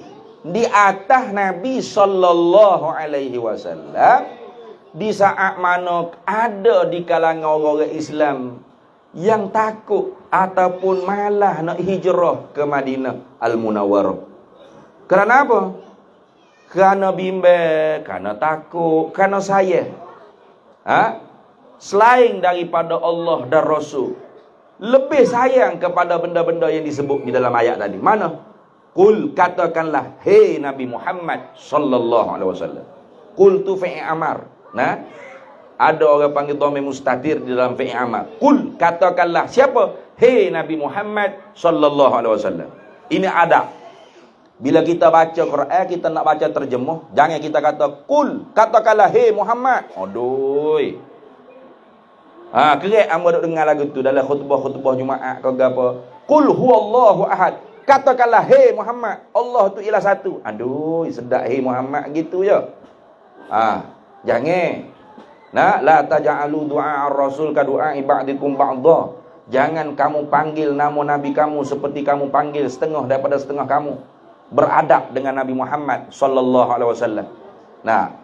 Di atas Nabi sallallahu alaihi wasallam di saat mana ada di kalangan orang Islam yang takut ataupun malah nak hijrah ke Madinah Al-Munawwarah. Kerana apa? Kerana bimbang, kerana takut, kerana sayang. Selain daripada Allah dan Rasul, lebih sayang kepada benda-benda yang disebut di dalam ayat tadi. Mana? Qul, katakanlah, hei Nabi Muhammad sallallahu alaihi wasallam. Qul tu fi'il amar. Nah, ada orang panggil dhamir mustatir di dalam fi'il amar. Qul, katakanlah, siapa? Hei Nabi Muhammad sallallahu alaihi wasallam. Ini adab. Bila kita baca Quran, kita nak baca terjemuh, jangan kita kata qul, katakanlah hei Muhammad. Aduh. Kerek hangpa duk dengar lagu tu dalam khutbah-khutbah Jumaat ke apa. Qul huwallahu ahad. Katakanlah hei Muhammad, Allah tu ialah satu. Aduh, sedap hei Muhammad gitu je. Jangan. La taj'alu du'a ar-rasul ka du'a ba'dikum ba'dha. Jangan kamu panggil nama nabi kamu seperti kamu panggil setengah daripada setengah kamu. Beradab dengan Nabi Muhammad sallallahu alaihi wasallam. Nah,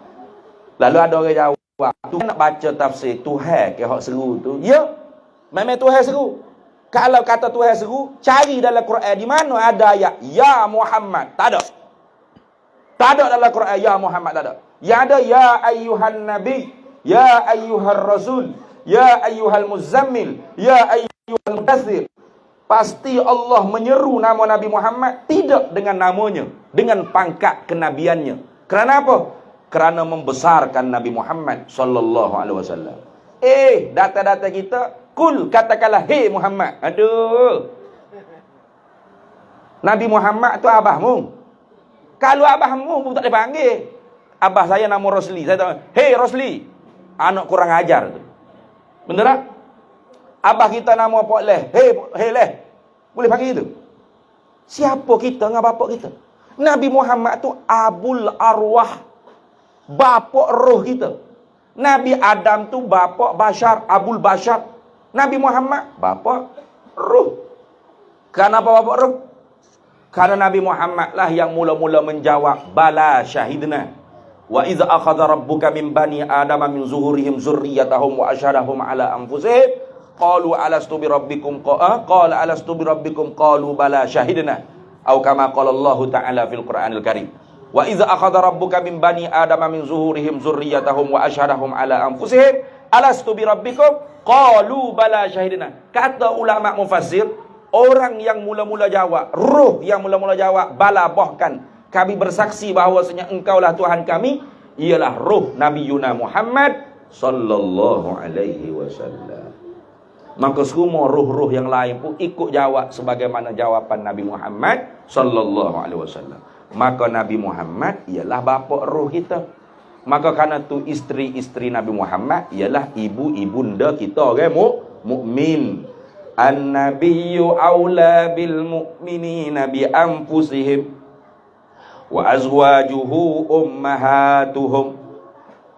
lalu ada orang jawab, tu nak baca tafsir Tuhan ke hak seru tu. Ya, memang Tuhan seru. Kalau kata Tuhan seru, cari dalam Quran di mana ada ayat ya Muhammad. Tak ada. Tak ada dalam Quran ya Muhammad, tak ada. Yang ada ya ayyuhan nabi, ya ayyuhar rasul, ya ayyuhal muzammil, ya ayyuhal mudaththir. Pasti Allah menyeru nama Nabi Muhammad tidak dengan namanya, dengan pangkat kenabiannya. Kerana apa? Kerana membesarkan Nabi Muhammad sallallahu alaihi wasallam. Data-data kita, kul, katakanlah hei Muhammad. Aduh. Nabi Muhammad tu abahmu. Kalau abahmu pun tak dipanggil. Abah saya nama Rosli. Saya tahu, hei Rosli. Anak kurang ajar tu. Benar tak? Abah kita nama Pok Leh. Hei Leh. Boleh panggil itu? Siapa kita dengan bapak kita? Nabi Muhammad tu Abul Arwah. Bapak roh kita. Nabi Adam tu bapak Bashar, Abul Bashar. Nabi Muhammad bapak roh. Kenapa bapak roh? Karena Nabi Muhammad lah yang mula-mula menjawab bala syahidna. Wa iza akhadha rabbuka min bani adama min zuhurihim zurriyatahum wa asyhadahum ala anfusihim qalu alastu bi rabbikum qala alastu bi rabbikum qalu bala syahidna atau kama qala Allah taala fil Qur'anil Karim. Wa iza akhadha rabbuka min bani adama min zuhurihim zurriyatahum wa asyhadahum ala anfusihim alastu bi rabbikum qalu bala syahidna. Kata ulama mufassir, orang yang mula-mula jawab, roh yang mula-mula jawab bala, bahkan kami bersaksi bahawasanya engkaulah Tuhan kami, ialah roh Nabi Yuna Muhammad sallallahu alaihi wasallam. Maka semua roh-roh yang lain pun ikut jawab sebagaimana jawapan Nabi Muhammad sallallahu alaihi wasallam. Maka Nabi Muhammad ialah bapa roh kita. Maka kerana tu isteri-isteri Nabi Muhammad ialah ibu-ibunda kita orang mukmin. An-nabiyyu aula bil mu'minina bi anfusihim wa azwajuhu ummahatuhum.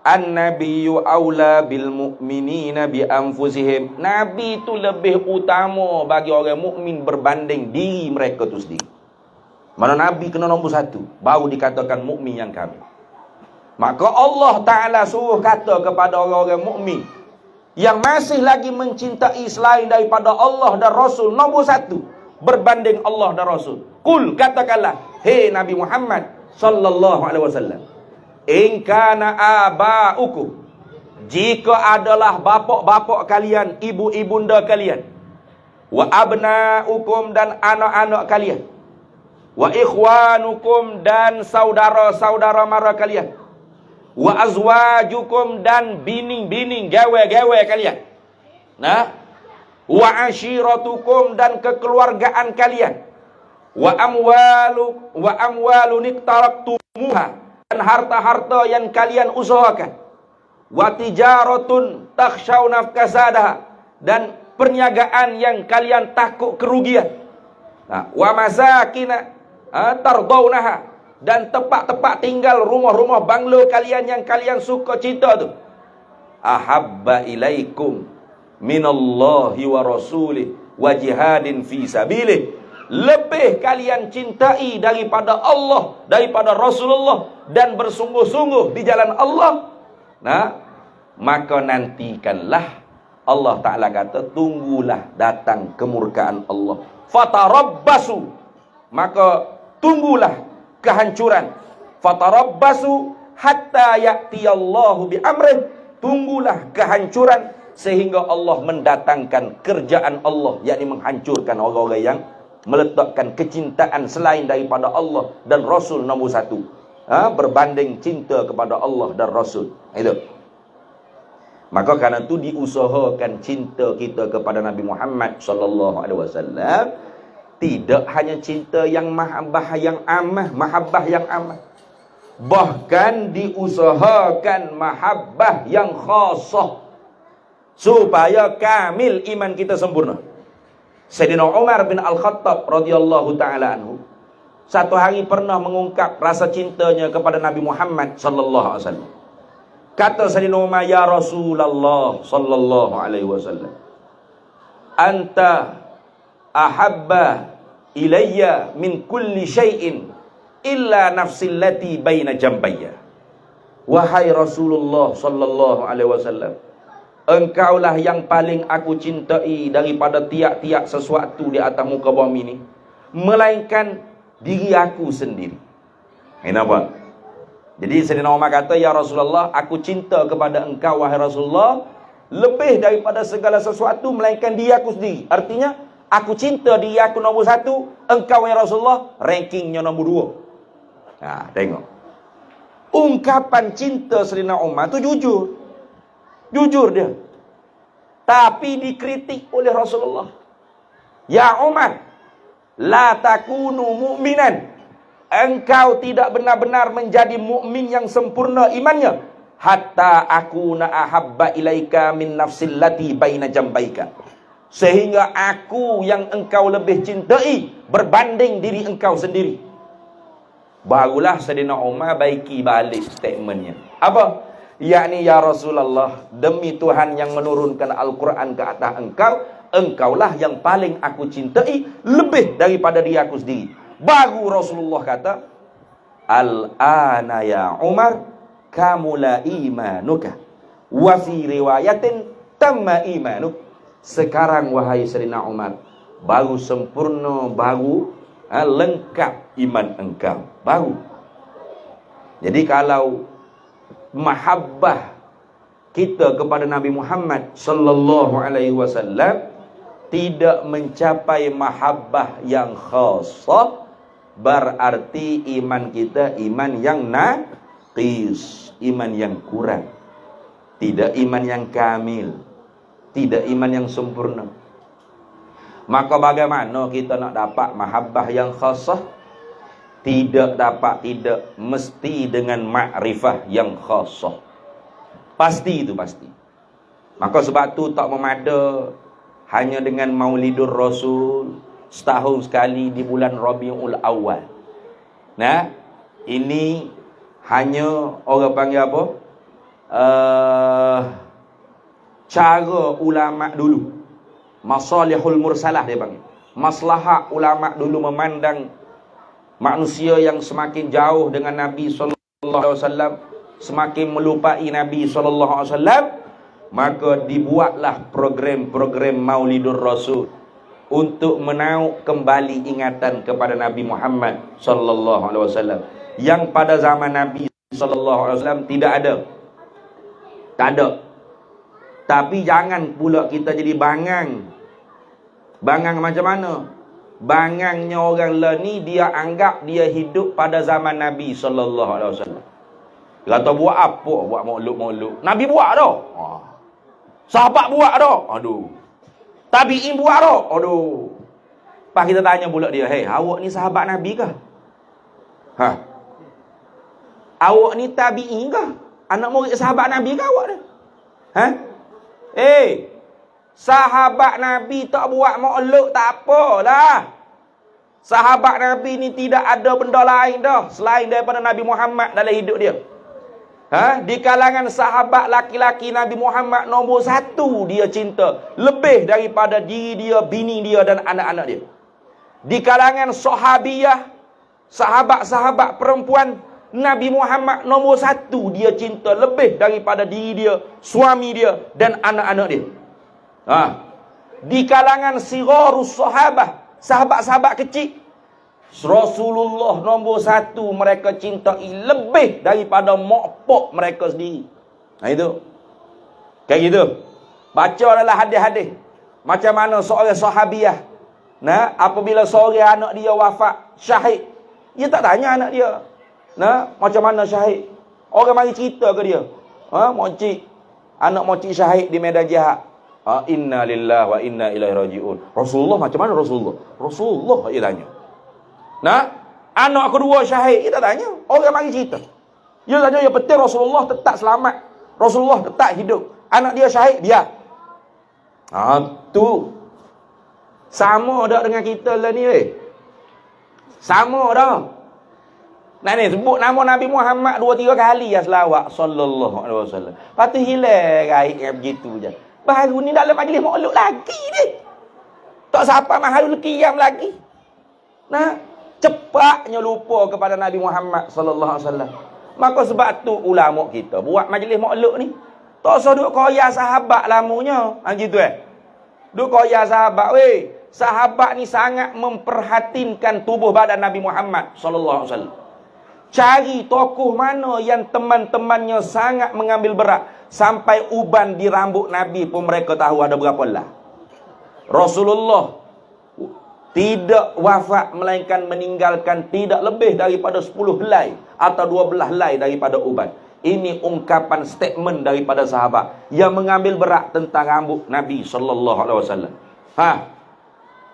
An-nabiyyu aula bil mu'minina bi anfusihim. Nabi itu lebih utama bagi orang mukmin berbanding diri mereka tu sendiri. Mana Nabi kena nombor satu, baru dikatakan mukmin yang kami. Maka Allah Ta'ala suruh kata kepada orang-orang mukmin yang masih lagi mencintai selain daripada Allah dan Rasul, nombor satu berbanding Allah dan Rasul. Kul, katakanlah, hei Nabi Muhammad sallallahu alaihi wasallam, in kana aba'ukum, jika adalah bapak-bapak kalian, ibu-ibunda kalian, wa abna'ukum, dan anak-anak kalian, wa ikhwanukum, dan saudara-saudara mara kalian, wa azwajukum, dan bini-bini gawe-gawe kalian, wa ashiratukum, dan kekeluargaan kalian, wa amwalun iktaraktumuha, dan harta-harta yang kalian usahakan. Wa tijaratun takhshawna kasadaha, dan perniagaan yang kalian takut kerugian. Nah, wa masakina tardawnaha, dan tempat-tempat tinggal, rumah-rumah banglo kalian yang kalian suka cita tu. Ahabba ilaikum minallahi wa rasulih wa jihadin fi sabilih, lebih kalian cintai daripada Allah, daripada Rasulullah, dan bersungguh-sungguh di jalan Allah. Nah, maka nantikanlah, Allah Ta'ala kata, tunggulah datang kemurkaan Allah. Fatarabbasu, maka tunggulah kehancuran. Fatarabbasu hatta ya'tiyallahu bi'amrih, tunggulah kehancuran sehingga Allah mendatangkan kerjaan Allah, yakni menghancurkan orang-orang yang meletakkan kecintaan selain daripada Allah dan Rasul nombor satu, berbanding cinta kepada Allah dan Rasul. Itu. Maka kerana itu diusahakan cinta kita kepada Nabi Muhammad sallallahu alaihi wasallam, tidak hanya cinta yang mahabbah yang amah, bahkan diusahakan mahabbah yang khasah supaya kamil iman kita sempurna. Sayyidina Umar bin Al-Khattab radhiyallahu taala anhu satu hari pernah mengungkap rasa cintanya kepada Nabi Muhammad sallallahu alaihi wasallam. Kata Sayyidina Umar, ya Rasulullah sallallahu alaihi wasallam, anta ahabba ilayya min kulli syai'in illa nafsi allati baina jambayya. Wahai Rasulullah sallallahu alaihi wasallam, engkaulah yang paling aku cintai daripada tiap-tiap sesuatu di atas muka bumi ini, melainkan diri aku sendiri. Kenapa? Jadi Sayyidina Umar kata, ya Rasulullah, aku cinta kepada engkau wahai Rasulullah lebih daripada segala sesuatu melainkan diri aku sendiri. Artinya, aku cinta diri aku nombor satu, engkau wahai Rasulullah rankingnya nombor dua. Nah, tengok. Ungkapan cinta Sayyidina Umar tu jujur. Jujur dia. Tapi dikritik oleh Rasulullah. Ya Umar, la takunu mu'minan, engkau tidak benar-benar menjadi mukmin yang sempurna imannya hatta akuna ahabba ilaika min nafsil lati baina jambaika, sehingga aku yang engkau lebih cintai berbanding diri engkau sendiri. Barulah Sayyidina Umar baiki balik statementnya. Apa? Yakni, ya Rasulullah, demi Tuhan yang menurunkan Al-Quran ke atas engkau, engkaulah yang paling aku cintai lebih daripada diri aku sendiri. Baru Rasulullah kata, al-ana ya Umar kamula imanuka wa fi riwayatin tamma imanuk. Sekarang wahai Sayyidina Umar, baru sempurna, baru lengkap iman engkau. Baru. Jadi kalau mahabbah kita kepada Nabi Muhammad sallallahu alaihi wasallam tidak mencapai mahabbah yang khasah, berarti iman kita iman yang naqis, iman yang kurang, tidak iman yang kamil, tidak iman yang sempurna. Maka bagaimana kita nak dapat mahabbah yang khasah? Tidak dapat, tidak mesti dengan makrifah yang khasah. Pasti itu pasti. Maka sebab tu tak memada hanya dengan Maulidur Rasul setahun sekali di bulan Rabiul Awal. Nah, ini hanya orang panggil apa? Cara ulama dulu. Masalihul mursalah dia panggil. Maslahat ulama dulu memandang manusia yang semakin jauh dengan Nabi sallallahu alaihi wasallam, semakin melupai Nabi sallallahu alaihi wasallam, maka dibuatlah program-program Maulidur Rasul untuk menauk kembali ingatan kepada Nabi Muhammad sallallahu alaihi wasallam yang pada zaman Nabi sallallahu alaihi wasallam tidak ada. Tak ada. Tapi jangan pula kita jadi bangang. Bangang macam mana? Bangangnya orang lain ni dia anggap dia hidup pada zaman Nabi sallallahu alaihi wasallam. Kata buat apa? Buat maulud-maulud. Nabi buat dah. Sahabat buat dah. Aduh. Tabi'in buat dah. Aduh. Pas kita tanya pula dia, "Hei, awak ni sahabat Nabi ke?" Awak ni tabi'i ke? Anak murid sahabat Nabi ke awak ni? Ha? Sahabat Nabi tak buat makhluk tak apalah. Sahabat Nabi ni tidak ada benda lain dah selain daripada Nabi Muhammad dalam hidup dia. Di kalangan sahabat laki-laki Nabi Muhammad nombor 1 dia cinta lebih daripada diri dia, bini dia dan anak-anak dia. Di kalangan sahabiyah, sahabat-sahabat perempuan, Nabi Muhammad nombor 1 dia cinta lebih daripada diri dia, suami dia dan anak-anak dia. Di kalangan sirarus sahabah, sahabat-sahabat kecil, Rasulullah nombor 1 mereka cintai lebih daripada mak pak mereka sendiri. Itu. Kayak gitu. Baca adalah hadis-hadis. Macam mana seorang sahabiah, apabila seorang anak dia wafat, syahid, dia tak tanya anak dia. Macam mana syahid? Orang mari cerita ke dia. Mocik, anak mocik syahid di medan jihad. Inna lillahi wa inna ilaihi raji'un. Rasulullah macam mana Rasulullah? Rasulullah dia tanya. Anak kedua syahid, kita tanya. Orang mari cerita. Dia tanya, yang penting Rasulullah tetap selamat. Rasulullah tetap hidup. Anak dia syahid, biar. Tu. Sama tak dengan kita lah ni, Sama dah. Ni sebut nama Nabi Muhammad 2-3 kali ya selawat sallallahu alaihi wasallam. Lepas tu hilang gaib yang begitu je. Baru ni dalam majlis maulud lagi ni. Tak sampai mahalul qiyam lagi. Cepatnya lupa kepada Nabi Muhammad sallallahu alaihi wasallam. Maka sebab tu ulama kita buat majlis maulud ni tak usah duk koyak sahabat lamunya. Gitu Duk koyak sahabat. Sahabat ni sangat memperhatinkan tubuh badan Nabi Muhammad sallallahu alaihi wasallam. Cari tokoh mana yang teman-temannya sangat mengambil berat sampai uban di rambut Nabi pun mereka tahu ada berapa lah. Rasulullah tidak wafat melainkan meninggalkan tidak lebih daripada 10 helai atau 12 helai daripada uban. Ini ungkapan statement daripada sahabat yang mengambil berat tentang rambut Nabi sallallahu alaihi wasallam.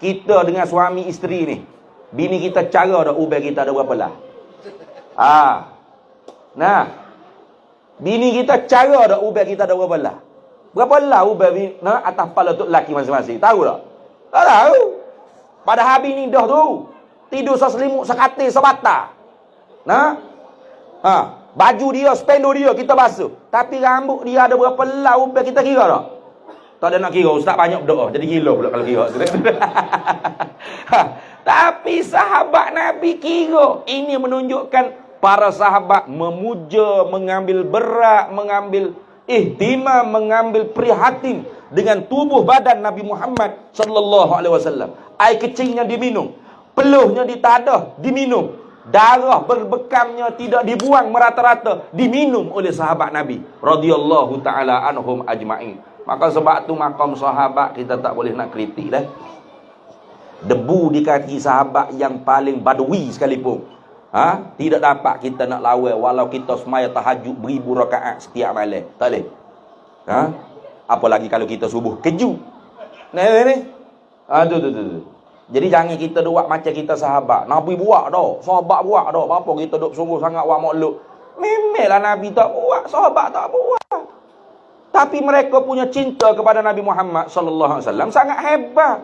Kita dengan suami isteri ni, bini kita cara dah uban kita ada berapa lah. Bini kita cara dah uban kita ada berapa lah. Berapa lah uban atas kepala tu lelaki masing-masing. Tahu tak? Tak tahu. Pada habis ni dah tu tidur seselimut, sekatil, sebata. Baju dia, spendo dia kita basuh. Tapi rambut dia ada berapa lau kita kira tak? Tak ada nak kira. Ustaz banyak berdoa. Jadi gila pula kalau kira. Tapi sahabat Nabi kira. Ini menunjukkan para sahabat memuja, mengambil berat, mengambil ihtimam, mengambil prihatin dengan tubuh badan Nabi Muhammad sallallahu alaihi wasallam. Air kecilnya diminum, peluhnya ditadah, diminum, darah berbekamnya tidak dibuang merata-rata, diminum oleh sahabat Nabi radhiyallahu taala anhum ajma'in. Maka sebab tu makam sahabat kita tak boleh nak kritik dah. Debu di kaki sahabat yang paling badui sekalipun, tidak dapat kita nak lawan walau kita semaya tahajud beribu rakaat setiap malam. Tak boleh. Apalagi kalau kita subuh keju. Ni. Tu. Jadi jangan kita buat macam kita sahabat. Nabi buat dah, sahabat buat dah. Apa kita duk sungguh sangat buat makluk. Memanglah Nabi tak buat, sahabat tak buat. Tapi mereka punya cinta kepada Nabi Muhammad sallallahu alaihi wasallam sangat hebat.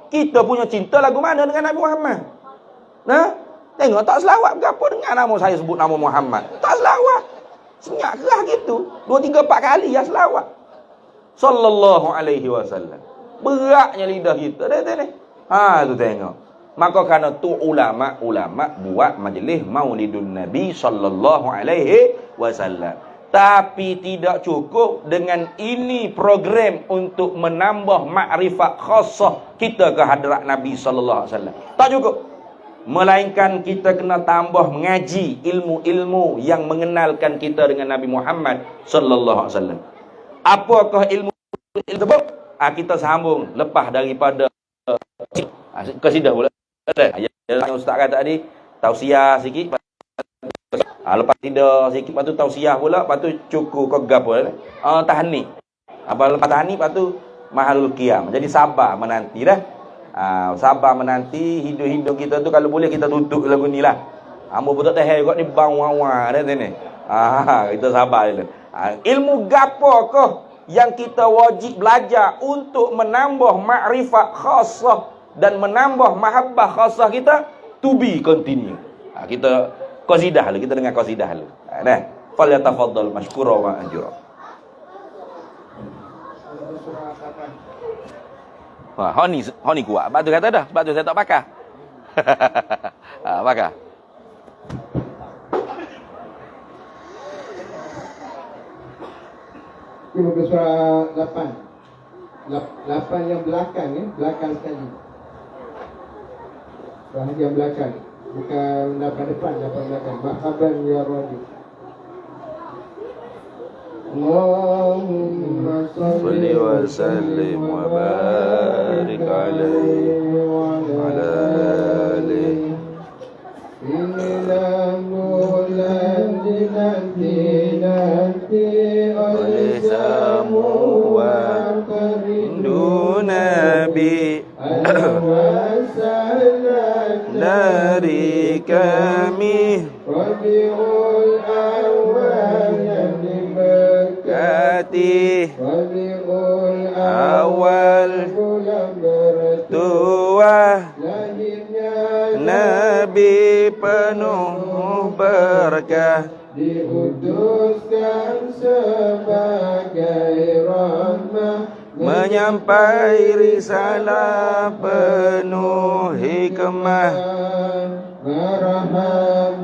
Kita punya cinta lagu mana dengan Nabi Muhammad? Tengok tak selawat berapa dengan nama saya sebut nama Muhammad. Tak selawat. Senyap kerah gitu. 2, 3, 4 kali ya selawat. Sallallahu alaihi wasallam. Beratnya lidah kita. Tu tengok. Maka kerana tu ulama buat majlis Maulidun Nabi sallallahu alaihi wasallam. Tapi tidak cukup dengan ini program untuk menambah makrifat khassah kita ke hadrat Nabi sallallahu alaihi wasallam. Tak cukup. Melainkan kita kena tambah mengaji ilmu-ilmu yang mengenalkan kita dengan Nabi Muhammad sallallahu alaihi wasallam. Apakah ilmu tersebut? Kita sambung lepas daripada kasidah pula. Yang ustaz kata tadi, tausiah sikit. Lepas tidak sikit, lepas tu tausiah pula, lepas tu cukup ke gapo tahni. Lepas tahni, lepas tu mahalul qiyam. Jadi sabar menanti dah. Sabar menanti hidup-hidup kita tu kalau boleh kita tutup lagu ni lah. Amo betul teh kok di bawah ada ni. Kita sabar dulu. Ilmu gapo kah yang kita wajib belajar untuk menambah makrifat khassah dan menambah mahabbah khassah kita, to be continue. Kita qasidah dulu, kita dengar qasidah dulu. Nah, falyatafaddal mashkura wa ajra. Wah, honi kuat. Sebab tu kata dah, sebab tu saya tak pakai. Pakai. Ini muka surah 8. 8 yang belakang ya, belakang sekali. Bahagian belakang. Bukan 8 depan, 8 belakang. Marhaban ya Rabbi. Allahumma salli wa sallim wa barik alaihi wa ala alihi. Inilah bulan dinanti oleh semua rindu Nabi dari kami. Rabiul awal yang diberkati, Rabiul awal bulan bertuah, lahirnya Nabi penuh berkah, diutuskan sebagai rahmah, menyampai risalah penuh hikmah. Marhaban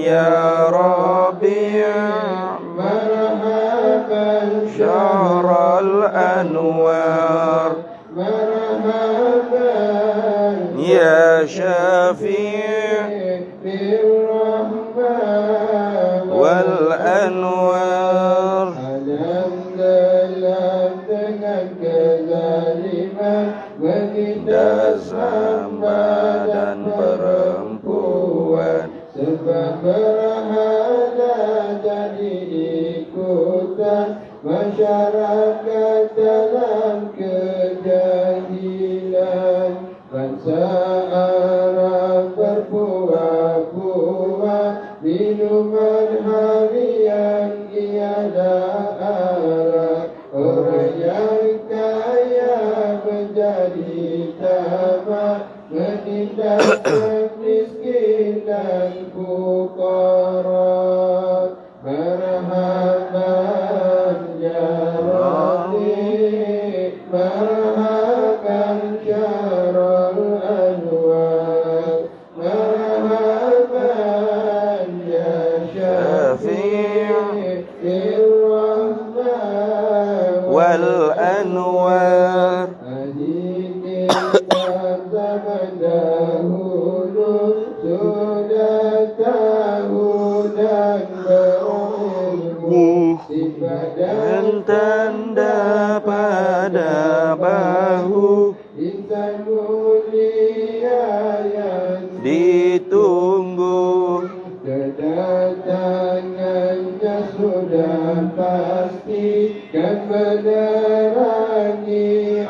ya Rabbi, marhaban syarul anwar, marhaban ya Syafi' wal anwar. Alhamdulillah dengan kezaliman menindas hamba dan perempuan, sebab berhala jadi ikutan masyarakat dalam kejahilan. Bangsa Arab berpuas-puas, minuman harian ialah arak. Orang yang kaya menjadi tamak, menindas miskin dan fuqara. Marhaban ya Rabbi, marhaban syarul anwar, marhaban ya Syafi' wal anwar. Zaman dahulu sudah tahu dan berilmu, sifat Dan tanda pada bahu insan mulia yang ditunggu. kedatangannya sudah pasti, kan menerangi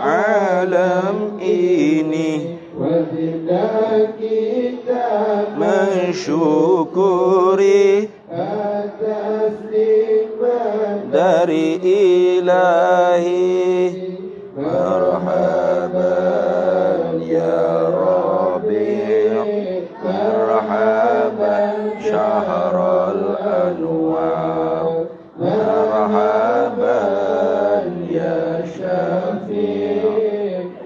Alam ini wajiblah kita mensyukuri atas nikmat dari ilahi. Marhaban ya Rabbi, marhaban syahrul anwar, marhaban ya Syafi'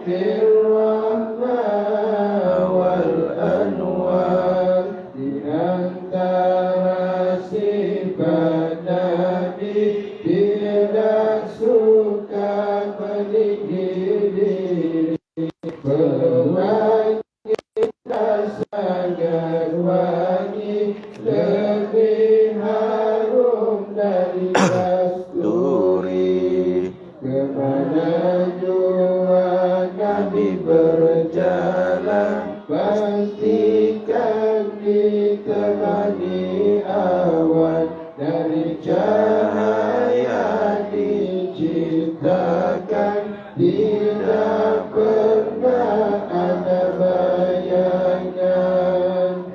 fir rahmah wal anwar. di antara sifat Nabi tidak suka meninggi diri, berwanita sangat wangi, lebih harum dari kasturi. Kemana jua Nabi berjalan, pastikan ditemani awan dari cahaya diciptakan, tidak pernah ada bayangan.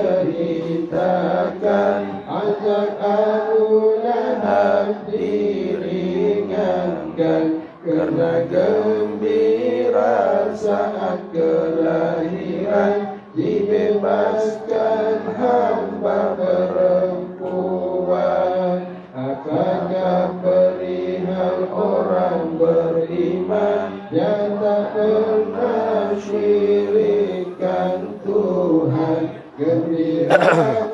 ceritakan ajak Abu Lahab diringankan karena gembira saat kelahiran dibebaskan hamba perempuan. Apakah perihal orang beriman yang tak pernah syirikkan Tuhan, gembira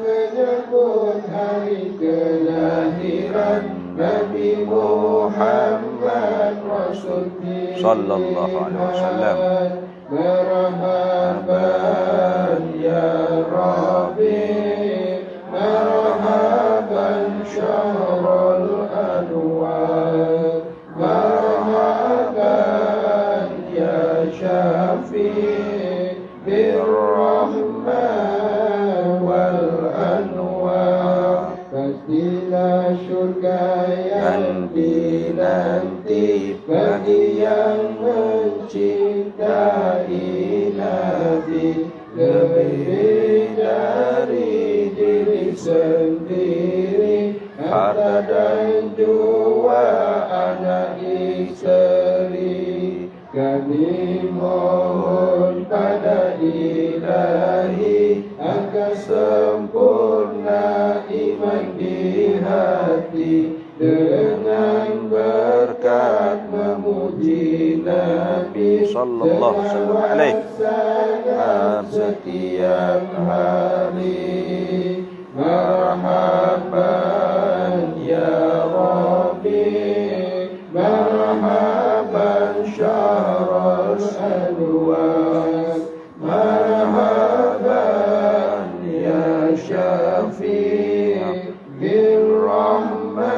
menyambut hari kelahiran Nabi Muhammad Rasul Sallallahu alaihi wasallam. Marhaban ya Rabbi, marhaban syahrul anwar, marhaban ya syafi' birrahmah wal anwar. Pastilah syurga yang dinanti bagi yang mencintai Nabi lebih dari diri sendiri, harta dan dua anak istri. Kami mohon pada Ilahi agar sempurna iman di hati dengan berkat memuji Nabi Sallallahu alaihi wasallam setiap hari. Marhaban ya Rabbi, marhaban syahrul anwar, marhaban ya syafi' birrahmah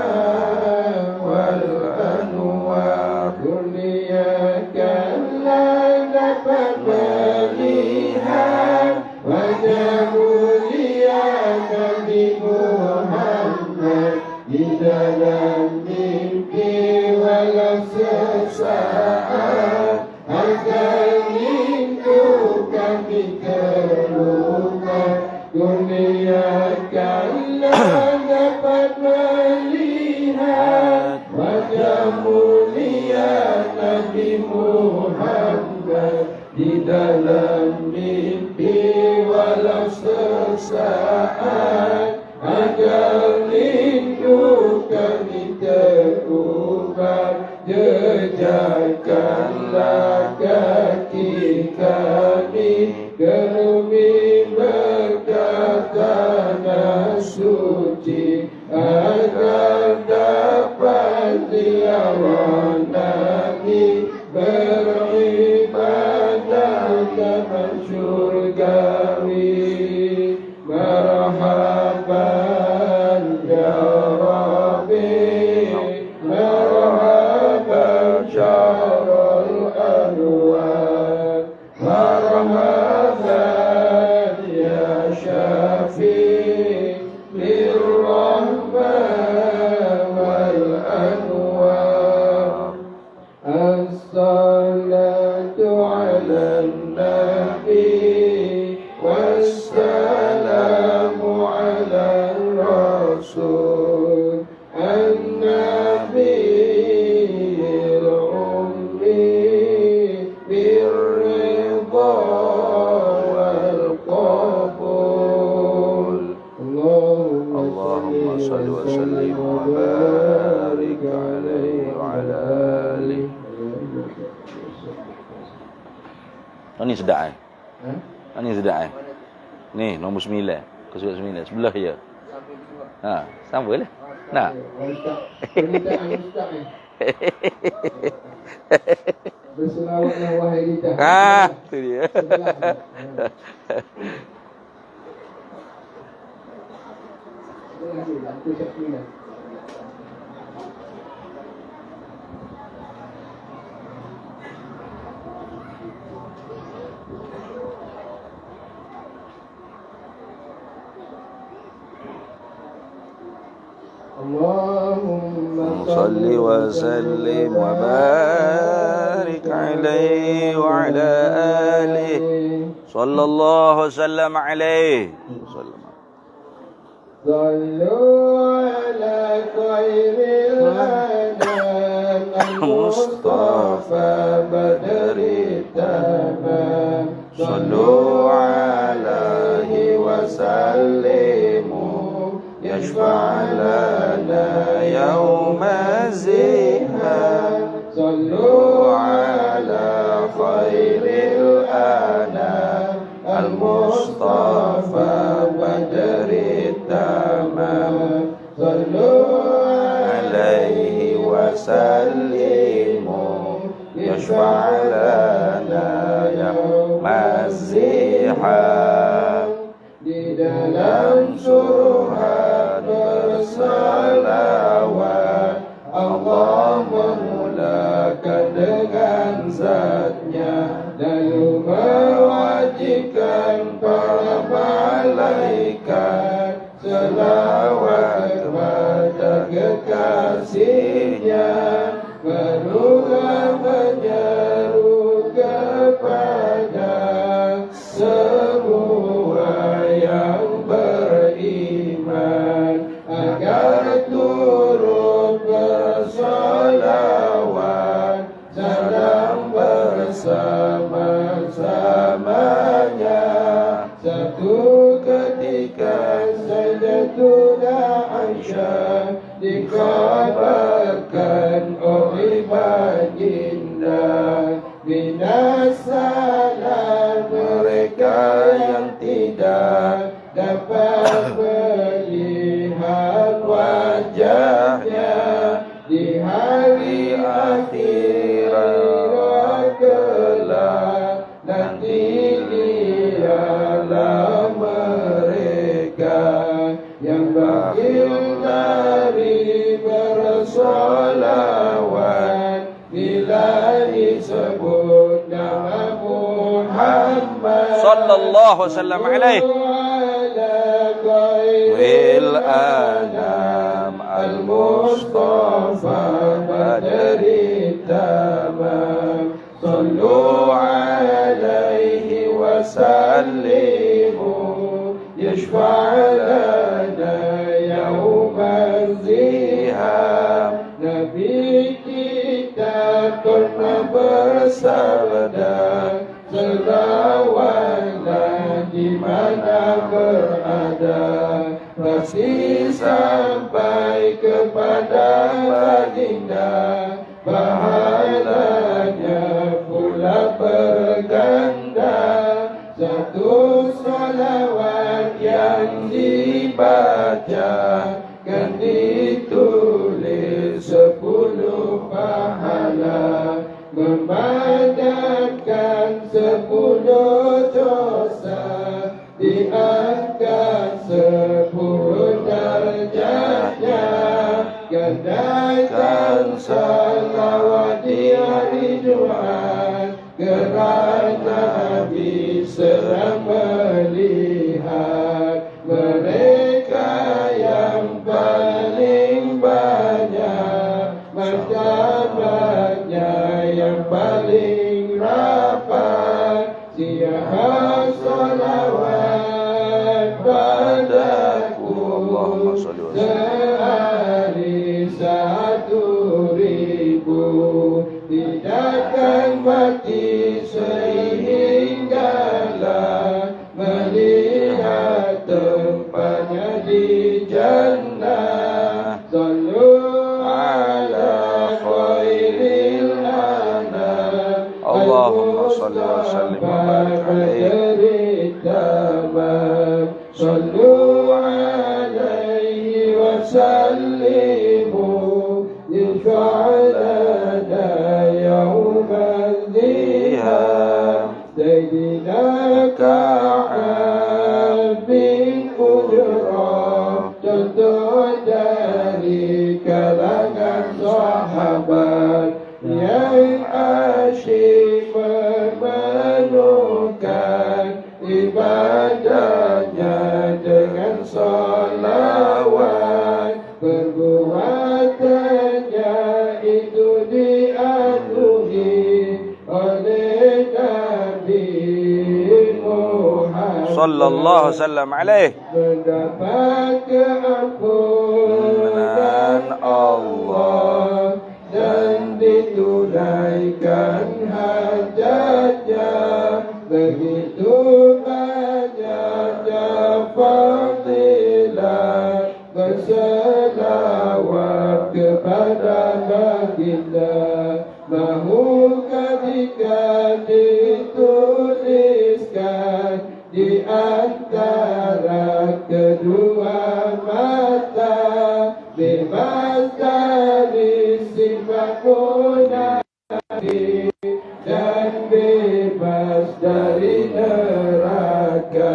wal anwar. Dunia kanlah dapat melihat wajah mulia Nabi Muhammad di dalam mimpi walau sesaat, agar rindu kami terluka. Dunia kanlah dapat melihat wajah mulia Nabi Muhammad di dalam mimpi walau sesaat, agar rindu kami terubah. Jejakkanlah kaki kami ke bumi berkat tanah suci, agar dapat ziarah Nabi beribadah taman syurgawi. Marhaban ya Rabbi, marhaban syahrul anwar, marhaban ya syafi' birrahmah wal anwar. As-salatu ala nabi wassalamu ala rasul an-nabiyil ummi birridha wal qabul. Allahumma salli wa sallim wa barik alaihi wa ala alihi. Ini sedap Ini sedap Ni nombor 9. Kesurat 9 sebelah je. Ha, sama lah. Nak. Berselawatlah wahai lidah. Ah, tu dia. Allahumma salli wa sallim wa barik alaihi wa ala alihi sallallahu sallam alaihi صلوا على خير الأنام المصطفى بدر التمام صلوا عليه وسلموا يشفع لنا يوم الزحام صلوا على خير الأنام المصطفى بدر التمام صلوا عليه وسلموا يشفع لنا يوم الزحام di dalam suruhan bersalawat Allah memulakan dengan zatnya lalu mewajibkan para malaikat selawat kepada kekasihnya barulah menyeru kepada semua yang beriman agar turut bersolawat salam bersama-samanya. Satu ketika Sayyidatuna Aisyah dikabarkan oleh baginda binasalah mereka yang tidak dapat melihat wajahnya di hari akhirat kelak nanti lihatlah mereka yang bakhil dari bersolawat bila disebut nama Muhammad sallallahu alaihi wasallam alaihi wil anam al mustafa badri tamam sallu alaihi wasallimu yashfa' lana yawmal ziham Nabi kita pernah bersabda selawatlah di mana berada pasti sampai kepada baginda pahalanya pula berganda satu salawat yang dibaca kan ditulis 10 pahala memadamkan 10 dosa diangkat 10 derajatnya gandakan salawat di hari Jumat kerana Nabi sedang melihat mereka yang paling banyak martabatnya yang paling rapat siapa salawat padaku Allahumma shalli wa sallim sehari 1000 tidakkan mati sehinggalah melihat tempatnya di jannah sallu ala khairil anam Allahumma shalli wa sallim wa barik alaihi sallu alaihi wa sallimu yashfa'lana yawmal ziham Sayyidina Ka'ab bin Ujrah contoh dari kalangan sahabat yang asyik memenuhkan ibadahnya dengan salawat perbuatannya itu dianuhi oleh Nabi Muhammad sallallahu alaihi wasallam alaihi mendapat keampunan Allah dan ditunaikan hajatnya. Begitu banyaknya fadilah berselawat kepada baginda. Mahukah jika dituliskan di antara kedua mata, bebas dari sifatmu Nabi dan bebas dari neraka,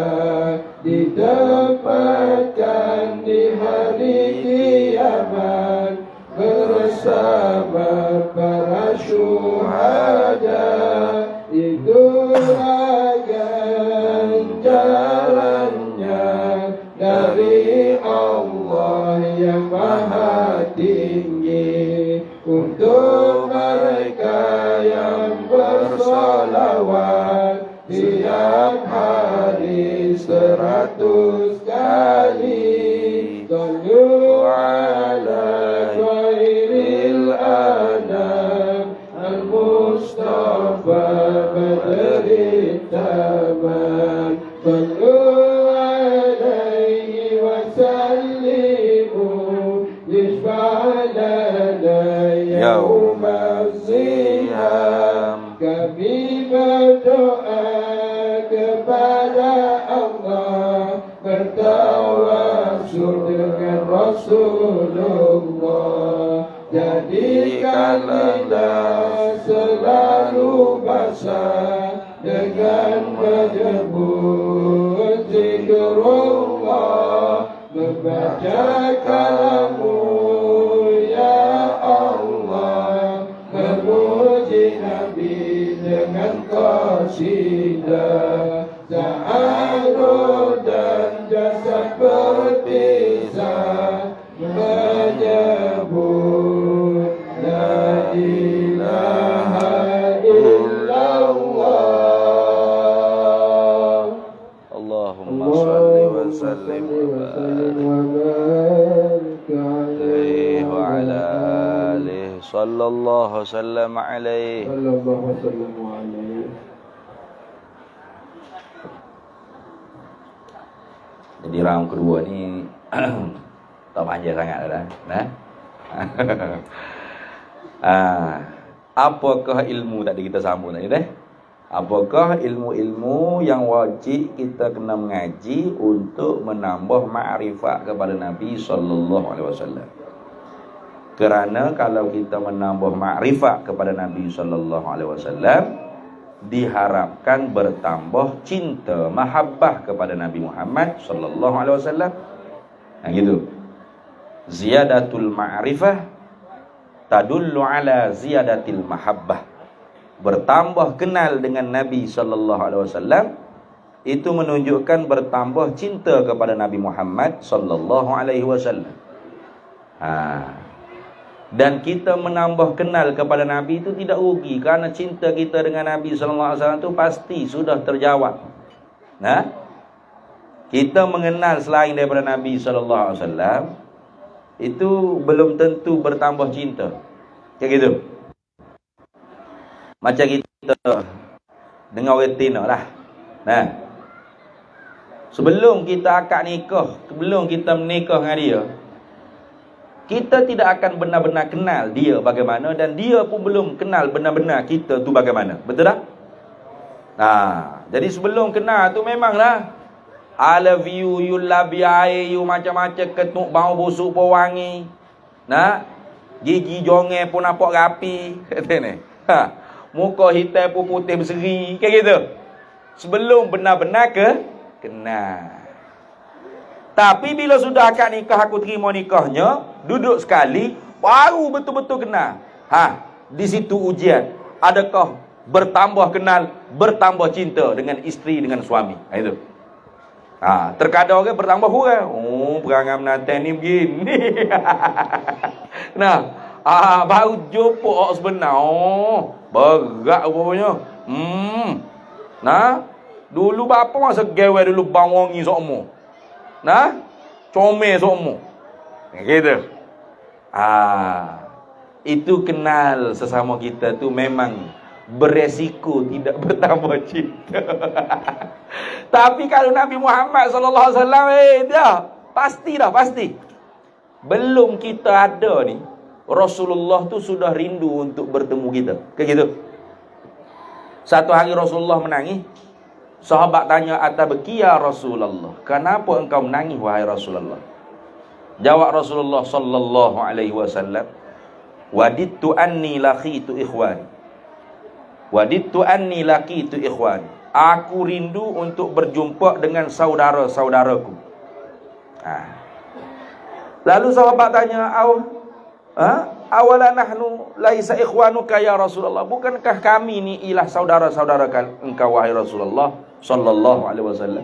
ditempatkan di hari kiamat bersama para syuhada. Itulah ganjarannya dari Allah yang maha tinggi untuk mereka yang bersolawat tiap hari 100 kali. Sallu ala khairil anam al-Mustafa badri taman. Sallu alaihi wa sallimu yashfa'lana yawma ziham. Kami berdoa kepada Allah, bertawassul dengan Rasulullah. Jadikanlah selalu basah dengan menyebut zikrullah, membaca kalamu ya Allah, memuji Nabi dengan qasidah. Sa'arud dan jasad berpisah menyebut la ilaha illallah. Allahumma salli wa sallim wa barik alaihi wa ala alihi sallallahu sallam alaihi. Jadi round kedua ni tak panjang sangat dah. Nah. Apakah ilmu tadi kita sambung tadi dah? Apakah ilmu-ilmu yang wajib kita kena mengaji untuk menambah makrifat kepada Nabi sallallahu alaihi wasallam? Kerana kalau kita menambah makrifat kepada Nabi sallallahu alaihi wasallam, diharapkan bertambah cinta mahabbah kepada Nabi Muhammad sallallahu alaihi wasallam. Yang gitu. Ziyadatul ma'rifah tadullu ala ziyadatil mahabbah. Bertambah kenal dengan Nabi sallallahu alaihi wasallam itu menunjukkan bertambah cinta kepada Nabi Muhammad sallallahu alaihi wasallam. Dan kita menambah kenal kepada Nabi itu tidak rugi, kerana cinta kita dengan Nabi sallallahu alaihi wasallam itu pasti sudah terjawab. Nah, kita mengenal selain daripada Nabi sallallahu alaihi wasallam itu belum tentu bertambah cinta. Kayak gitu. Macam kita dengan orang Tina lah. Nah, sebelum kita akad nikah, sebelum kita menikah dengan dia, kita tidak akan benar-benar kenal dia bagaimana, dan dia pun belum kenal benar-benar kita tu bagaimana. Betul tak? Nah, jadi sebelum kenal tu memanglah I love you, you love I, you macam-macam, ketuk bau busuk pun wangi. Nah, gigi jonge pun nampak rapi. Kata ni. Muka hitam pun putih berseri. Kayak gitu. Sebelum benar-benar kenal. Tapi bila sudah akad nikah, aku terima nikahnya, duduk sekali, baru betul-betul kenal. Di situ ujian. Adakah bertambah kenal, bertambah cinta dengan isteri, dengan suami? Itu. Terkadang orang bertambah kurang. Oh, perangai menantai ni begini. Nah, baru jumpa orang sebenar. Oh, berat rupanya. Nah, dulu bapa masa gawe dulu bang wangi sokmo. Nah, comel semua. Gitu. Itu kenal sesama kita tu memang beresiko tidak bertambah cinta. Tapi kalau Nabi Muhammad sallallahu alaihi wasallam dia pasti. Belum kita ada ni, Rasulullah tu sudah rindu untuk bertemu kita. Kayak gitu. Satu hari Rasulullah menangis. Sahabat tanya, "Atabki ya Rasulullah? Kenapa engkau menangis wahai Rasulullah?" Jawab Rasulullah sallallahu alaihi wasallam, "Wadittu anni laqitu ikhwani. Wadittu anni laqitu ikhwani." Aku rindu untuk berjumpa dengan saudara-saudaraku. Lalu sahabat tanya, "Awala nahnu laisa ikhwanuka ya Rasulullah? Bukankah kami ni ialah saudara-saudara engkau wahai Rasulullah sallallahu alaihi wasallam?"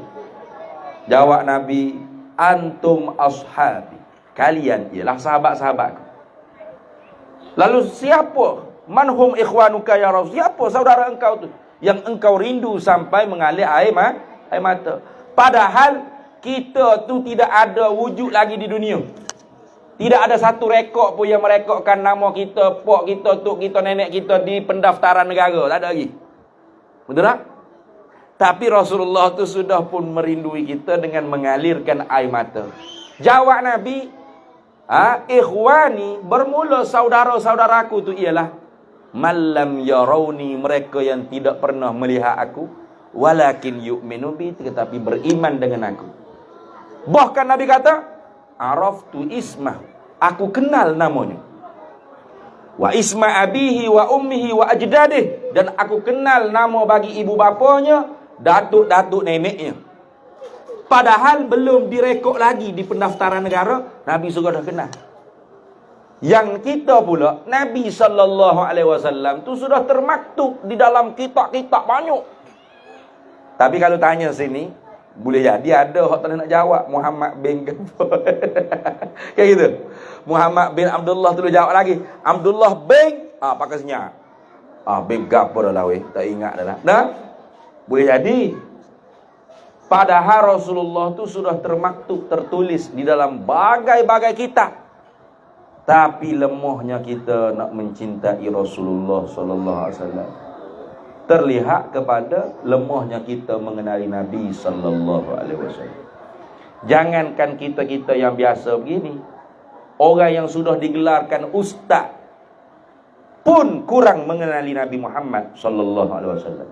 Jawab Nabi, "Antum ashabi." Kalian ialah sahabat-sahabatku. Lalu siapa? Manhum ikhwanuka ya Rasul? Siapa saudara engkau tu yang engkau rindu sampai mengalir air mata? Padahal kita tu tidak ada wujud lagi di dunia. Tidak ada satu rekod pun yang merekodkan nama kita, pok kita, tok kita, nenek kita di pendaftaran negara. Tak ada lagi. Betul tak? Tapi Rasulullah tu sudah pun merindui kita dengan mengalirkan air mata. Jawab Nabi, ikhwani, bermula saudara-saudaraku tu ialah malam yarawni, mereka yang tidak pernah melihat aku, walakin yu'minu bi, tetapi beriman dengan aku. Bahkan Nabi kata, araftu ismah, aku kenal namanya. Wa isma abihi wa ummihi wa ajdadih, dan aku kenal nama bagi ibu bapanya, datuk-datuk neneknya. Padahal belum direkod lagi di pendaftaran negara, Nabi sudah kenal. Yang kita pula, Nabi sallallahu alaihi wasallam tu sudah termaktub di dalam kitab-kitab banyak. Tapi kalau tanya sini, boleh jadi ada orang tak nak jawab. Muhammad bin kayak gitu. Muhammad bin Abdullah tu jawab lagi. Abdullah bin pakai senyap. Bin gapo dah lah weh, tak ingat dah lah. Nah, boleh jadi. Padahal Rasulullah tu sudah termaktub, tertulis di dalam bagai-bagai kitab. Tapi lemahnya kita nak mencintai Rasulullah sallallahu alaihi wasallam terlihat kepada lemahnya kita mengenali Nabi sallallahu alaihi wasallam. Jangankan kita yang biasa begini, orang yang sudah digelarkan ustaz pun kurang mengenali Nabi Muhammad sallallahu alaihi wasallam.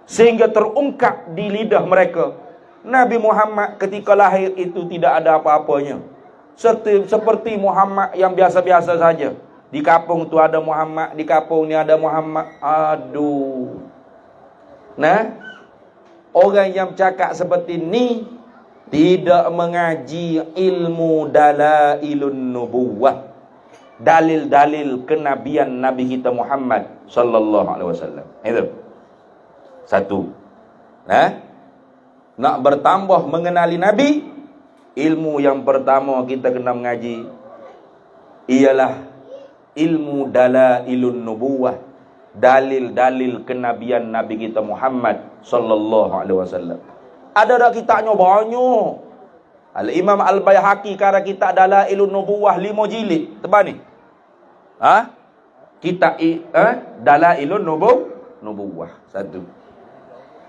Sehingga terungkap di lidah mereka, Nabi Muhammad ketika lahir itu tidak ada apa-apanya. Seperti Muhammad yang biasa-biasa saja. Di kampung tu ada Muhammad, di kampung ni ada Muhammad. Aduh. Nah, orang yang cakap seperti ni tidak mengaji ilmu dalailun nubuwah, dalil-dalil kenabian Nabi kita Muhammad sallallahu alaihi wasallam. Itu. Satu. Nak bertambah mengenali Nabi, ilmu yang pertama kita kena mengaji ialah ilmu dalailun nubuwah, dalil-dalil kenabian Nabi kita Muhammad sallallahu alaihi wasallam. Ada dah kitabnya banyak. Al-Imam Al-Baihaqi kara kitab Dalailun Nubuwah 5 jilid. Tebal ni. Kitab Dalailun Nubuwah. Satu.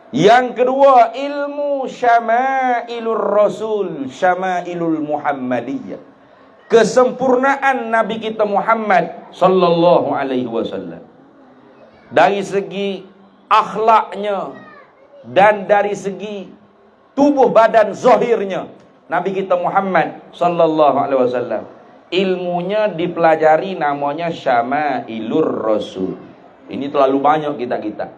Yang kedua, ilmu Syama'ilur Rasul, Syama'ilul Muhammadiyah. Kesempurnaan Nabi kita Muhammad sallallahu alaihi wasallam. Dari segi akhlaknya dan dari segi tubuh badan zahirnya, Nabi kita Muhammad sallallahu alaihi wasallam ilmunya dipelajari, namanya Syama'ilur Rasul. Ini terlalu banyak kita.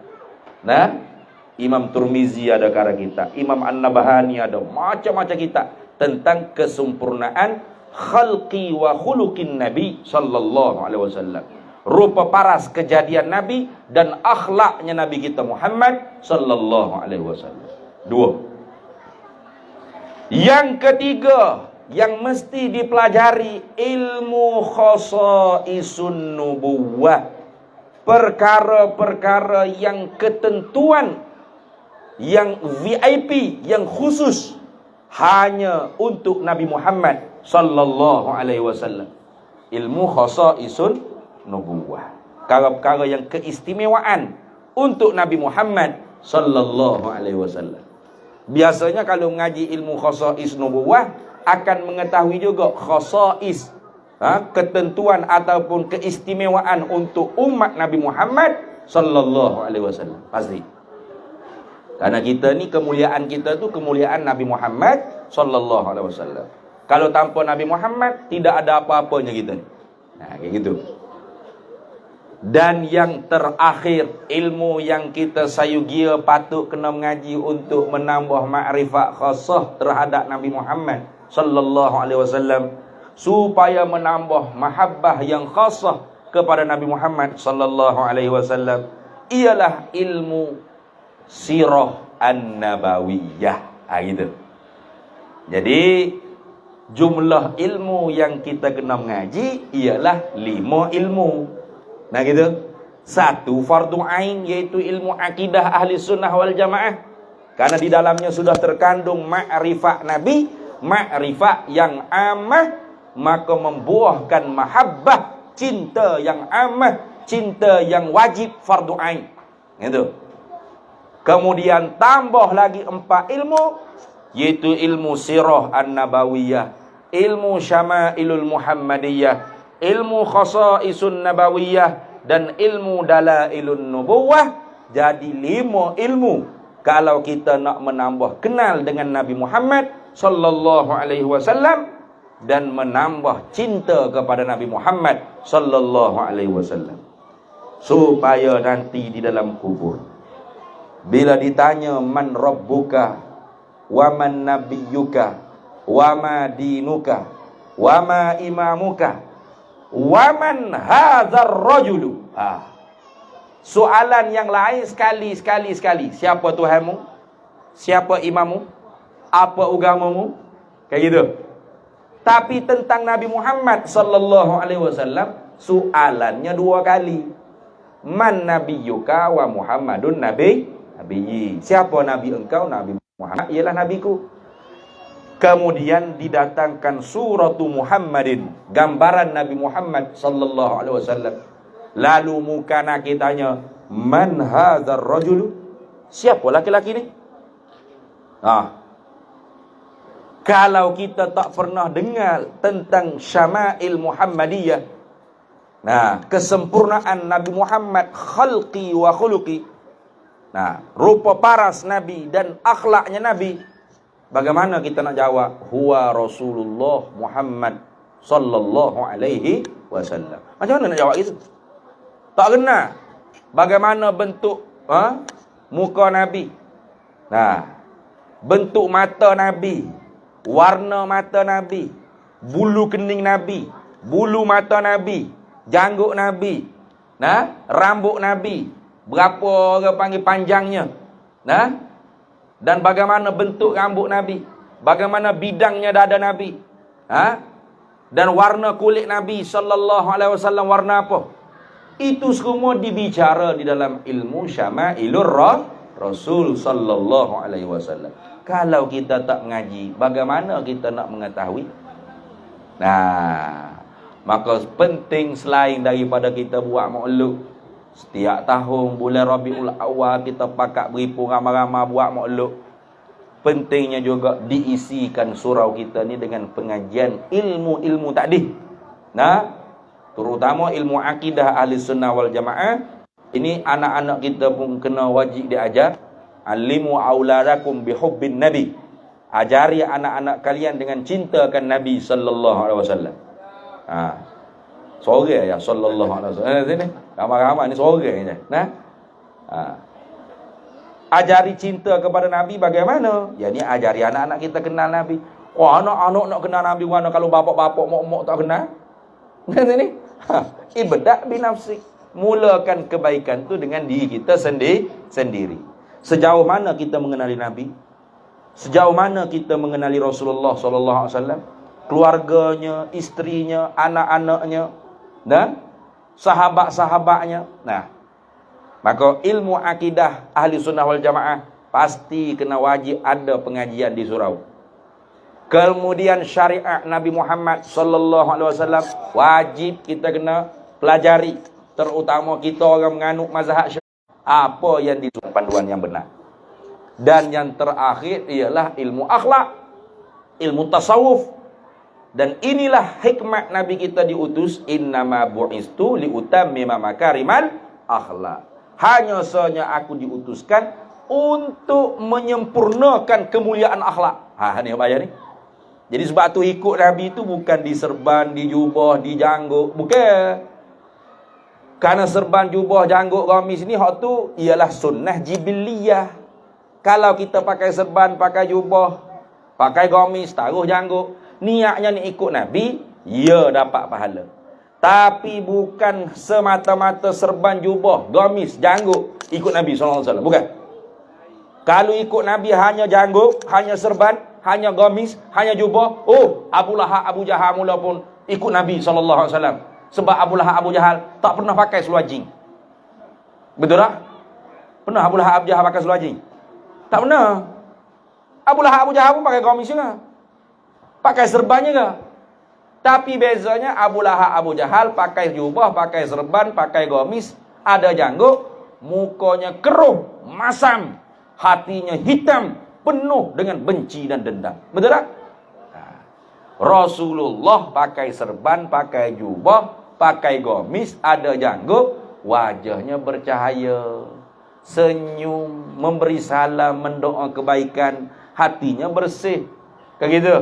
Nah, Imam Turmizi ada kara kita, Imam An-Nabahani ada macam-macam kita tentang kesempurnaan khalqi wa khuluqin Nabi sallallahu alaihi wasallam. Rupa paras kejadian Nabi dan akhlaknya Nabi kita Muhammad sallallahu alaihi wasallam. 2. Yang ketiga yang mesti dipelajari, ilmu khasaisun nubuwah. Perkara-perkara yang ketentuan, yang VIP, yang khusus hanya untuk Nabi Muhammad sallallahu alaihi wasallam. Ilmu khasaisun nubuwah, perkara-perkara yang keistimewaan untuk Nabi Muhammad sallallahu alaihi wasallam. Biasanya kalau mengaji ilmu khasais nubuwah akan mengetahui juga khasais, ketentuan ataupun keistimewaan untuk umat Nabi Muhammad sallallahu alaihi wasallam. Pasti. Karena kita ni kemuliaan kita tu kemuliaan Nabi Muhammad sallallahu alaihi wasallam. Kalau tanpa Nabi Muhammad tidak ada apa-apanya kita ni. Nah, kayak gitu. Dan yang terakhir, ilmu yang kita sayugia patut kena mengaji untuk menambah makrifat khassah terhadap Nabi Muhammad sallallahu alaihi wasallam, supaya menambah mahabbah yang khassah kepada Nabi Muhammad sallallahu alaihi wasallam, ialah ilmu sirah an-nabawiyah. Gitu. Jadi jumlah ilmu yang kita kena mengaji ialah 5 ilmu. Nah gitu. 1 fardu ain, yaitu ilmu akidah ahli sunnah wal jamaah, karena di dalamnya sudah terkandung makrifat Nabi, makrifat yang amah, maka membuahkan mahabbah, cinta yang amah, cinta yang wajib, fardu ain. Gitu. Kemudian tambah lagi 4 ilmu, yaitu ilmu sirah an-nabawiyah, ilmu syama'ilul muhammadiyah, ilmu khasaisun nabawiyah, dan ilmu dalailun nubuwah. Jadi 5 ilmu kalau kita nak menambah kenal dengan Nabi Muhammad sallallahu alaihi wasallam dan menambah cinta kepada Nabi Muhammad sallallahu alaihi wasallam, supaya nanti di dalam kubur bila ditanya man rabbuka wa man nabiyyuka wa ma dinuka wa ma imamuka waman hadzal rajulu. Soalan yang lain sekali. Siapa Tuhanmu? Siapa imammu? Apa agamamu? Kayak gitu. Tapi tentang Nabi Muhammad sallallahu alaihi wasallam, soalannya 2 kali. Man nabiyyuka wa Muhammadun nabiyyi. Siapa nabi engkau? Nabi Muhammad ialah nabiku. Kemudian didatangkan suratu Muhammadin, gambaran Nabi Muhammad sallallahu alaihi wasallam. Lalu mukana kitanya, man hadzal rajul? Siapa laki-laki ni? Kalau kita tak pernah dengar tentang syama'il Muhammadiyah, kesempurnaan Nabi Muhammad khalqi wa khuluqi, rupa paras Nabi dan akhlaknya Nabi, bagaimana kita nak jawab huwa Rasulullah Muhammad sallallahu alaihi wasallam? Macam mana nak jawab itu? Tak kena. Bagaimana bentuk muka Nabi? Bentuk mata Nabi, warna mata Nabi, bulu kening Nabi, bulu mata Nabi, janggut Nabi, rambut Nabi, berapa orang panggil panjangnya, dan bagaimana bentuk rambut Nabi, bagaimana bidangnya dada Nabi, dan warna kulit Nabi sallallahu alaihi wasallam warna apa? Itu semua dibicara di dalam ilmu syama'ilur Rasul sallallahu alaihi wasallam. Kalau kita tak mengaji, bagaimana kita nak mengetahui? Maka penting selain daripada kita buat maulud setiap tahun bulan Rabiul Awal kita pakat beripu ramai-ramai buat maulud, pentingnya juga diisikan surau kita ni dengan pengajian ilmu-ilmu takdih. Terutama ilmu akidah ahli sunnah wal jamaah. Ini anak-anak kita pun kena wajib diajar. Alimu auladakum bihubbin nabi. Ajari anak-anak kalian dengan cintakan Nabi sallallahu alaihi wasallam. Sore ya sallallahu alaihi wasallam. Sini ramai-ramai ni sore je. Ajari cinta kepada Nabi bagaimana? Ya ni ajari anak-anak kita kenal Nabi. Anak-anak nak kenal Nabi mana kalau bapak-bapak mak-mak tak kenal? Sini. Ibda' binafsik. Mulakan kebaikan tu dengan diri kita sendiri. Sejauh mana kita mengenali Nabi? Sejauh mana kita mengenali Rasulullah sallallahu alaihi wasallam? Keluarganya, istrinya, anak-anaknya, dan sahabat-sahabatnya. Maka ilmu akidah ahli sunnah wal jamaah pasti kena wajib ada pengajian di surau. Kemudian syariat Nabi Muhammad sallallahu alaihi wasallam wajib kita kena pelajari, terutama kita orang menganut mazhab Syafi'i, apa yang disuruh panduan yang benar. Dan yang terakhir ialah ilmu akhlak, ilmu tasawuf. Dan inilah hikmat Nabi kita diutus, innama bu'istu liutammima makarimal akhlak. Hanya saja aku diutuskan untuk menyempurnakan kemuliaan akhlak. Ni apa ni? Jadi sebab tu ikut Nabi itu bukan di serban, di jubah, di janggut, bukan. Karena serban, jubah, janggut, gamis ni hak tu ialah sunnah jibiliyah. Kalau kita pakai serban, pakai jubah, pakai gamis, taruh janggut, niatnya ni ikut Nabi, ya dapat pahala. Tapi bukan semata-mata serban, jubah, gamis, janggut ikut Nabi SAW, bukan. Kalau ikut Nabi hanya janggut, hanya serban, hanya gamis, hanya jubah, oh, Abu Lahab, Abu Jahal mula pun ikut Nabi SAW. Sebab Abu Lahab, Abu Jahal tak pernah pakai seluar jing. Betul tak? Pernah Abu Lahab, Abu Jahal pakai seluar jing? Tak pernah. Abu Lahab, Abu Jahal pun pakai gamis juga, pakai serban juga. Tapi bezanya Abu Lahab, Abu Jahal pakai jubah, pakai serban, pakai gamis, ada janggut, mukanya keruh, masam, hatinya hitam, penuh dengan benci dan dendam. Betul tak? Rasulullah pakai serban, pakai jubah, pakai gamis, ada janggut, wajahnya bercahaya, senyum, memberi salam, mendoa kebaikan, hatinya bersih. Kayak gitu.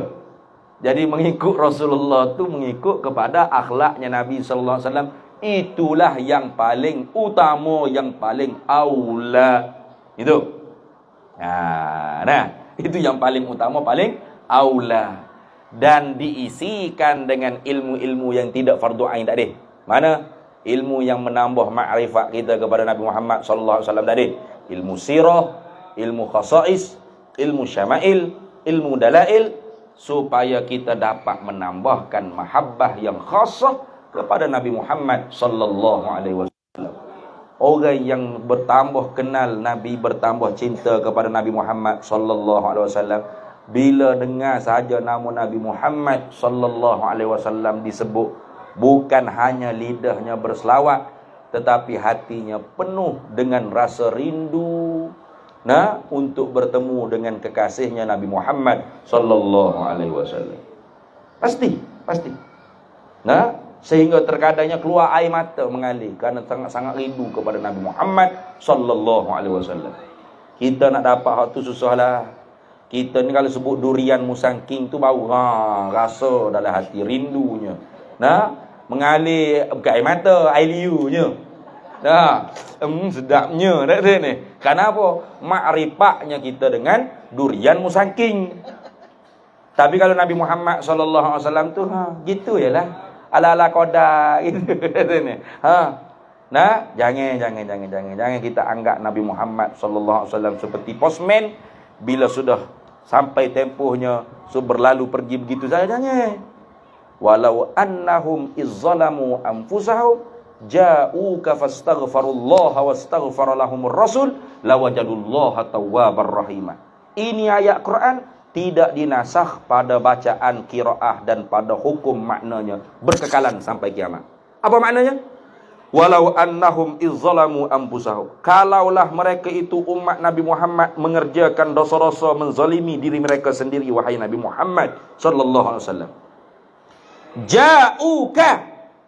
Jadi mengikut Rasulullah tu mengikut kepada akhlaknya Nabi sallallahu alaihi wasallam. Itulah yang paling utama, yang paling aula. Itu. Nah, itu yang paling utama, paling aula. Dan diisikan dengan ilmu-ilmu yang tidak fardu ain tadi. Mana? Ilmu yang menambah makrifat kita kepada Nabi Muhammad sallallahu alaihi wasallam tadi. Ilmu sirah, ilmu khasais, ilmu syama'il, ilmu dalail, supaya kita dapat menambahkan mahabbah yang khasah kepada Nabi Muhammad sallallahu alaihi wasallam. Orang yang bertambah kenal Nabi, bertambah cinta kepada Nabi Muhammad sallallahu alaihi wasallam, bila dengar saja nama Nabi Muhammad sallallahu alaihi wasallam disebut, bukan hanya lidahnya berselawat, tetapi hatinya penuh dengan rasa rindu untuk bertemu dengan kekasihnya Nabi Muhammad sallallahu alaihi wasallam. Pasti. Sehingga terkadangnya keluar air mata mengalir kerana sangat-sangat rindu kepada Nabi Muhammad sallallahu alaihi wasallam. Kita nak dapat hak tu susahlah. Kita ni kalau sebut durian musangking tu bau, rasa dalam hati rindunya. Mengalir bukan air mata, air liunya. Sedapnya tak tu ni. Kenapa? Makrifatnya kita dengan durian musangking. Tapi kalau Nabi Muhammad sallallahu alaihi wasallam tu gitu yalah. Ala-ala qada gitu ni. Jangan kita anggap Nabi Muhammad sallallahu alaihi wasallam seperti postman, bila sudah sampai tempohnya berlalu pergi begitu saja. Jangan. Walau annahum izzalamu anfusahum ja'uka fastaghfirullaha wastaghfara lahumur rasul lawajadullaha tawwabar rahimah. Ini ayat Quran tidak dinasakh pada bacaan qiraah dan pada hukum maknanya berkekalan sampai kiamat. Apa maknanya? Walau annahum izzalamu anfusahum, kalaulah mereka itu umat Nabi Muhammad mengerjakan dosa-dosa, menzalimi diri mereka sendiri, wahai Nabi Muhammad sallallahu alaihi wasallam, ja'uka,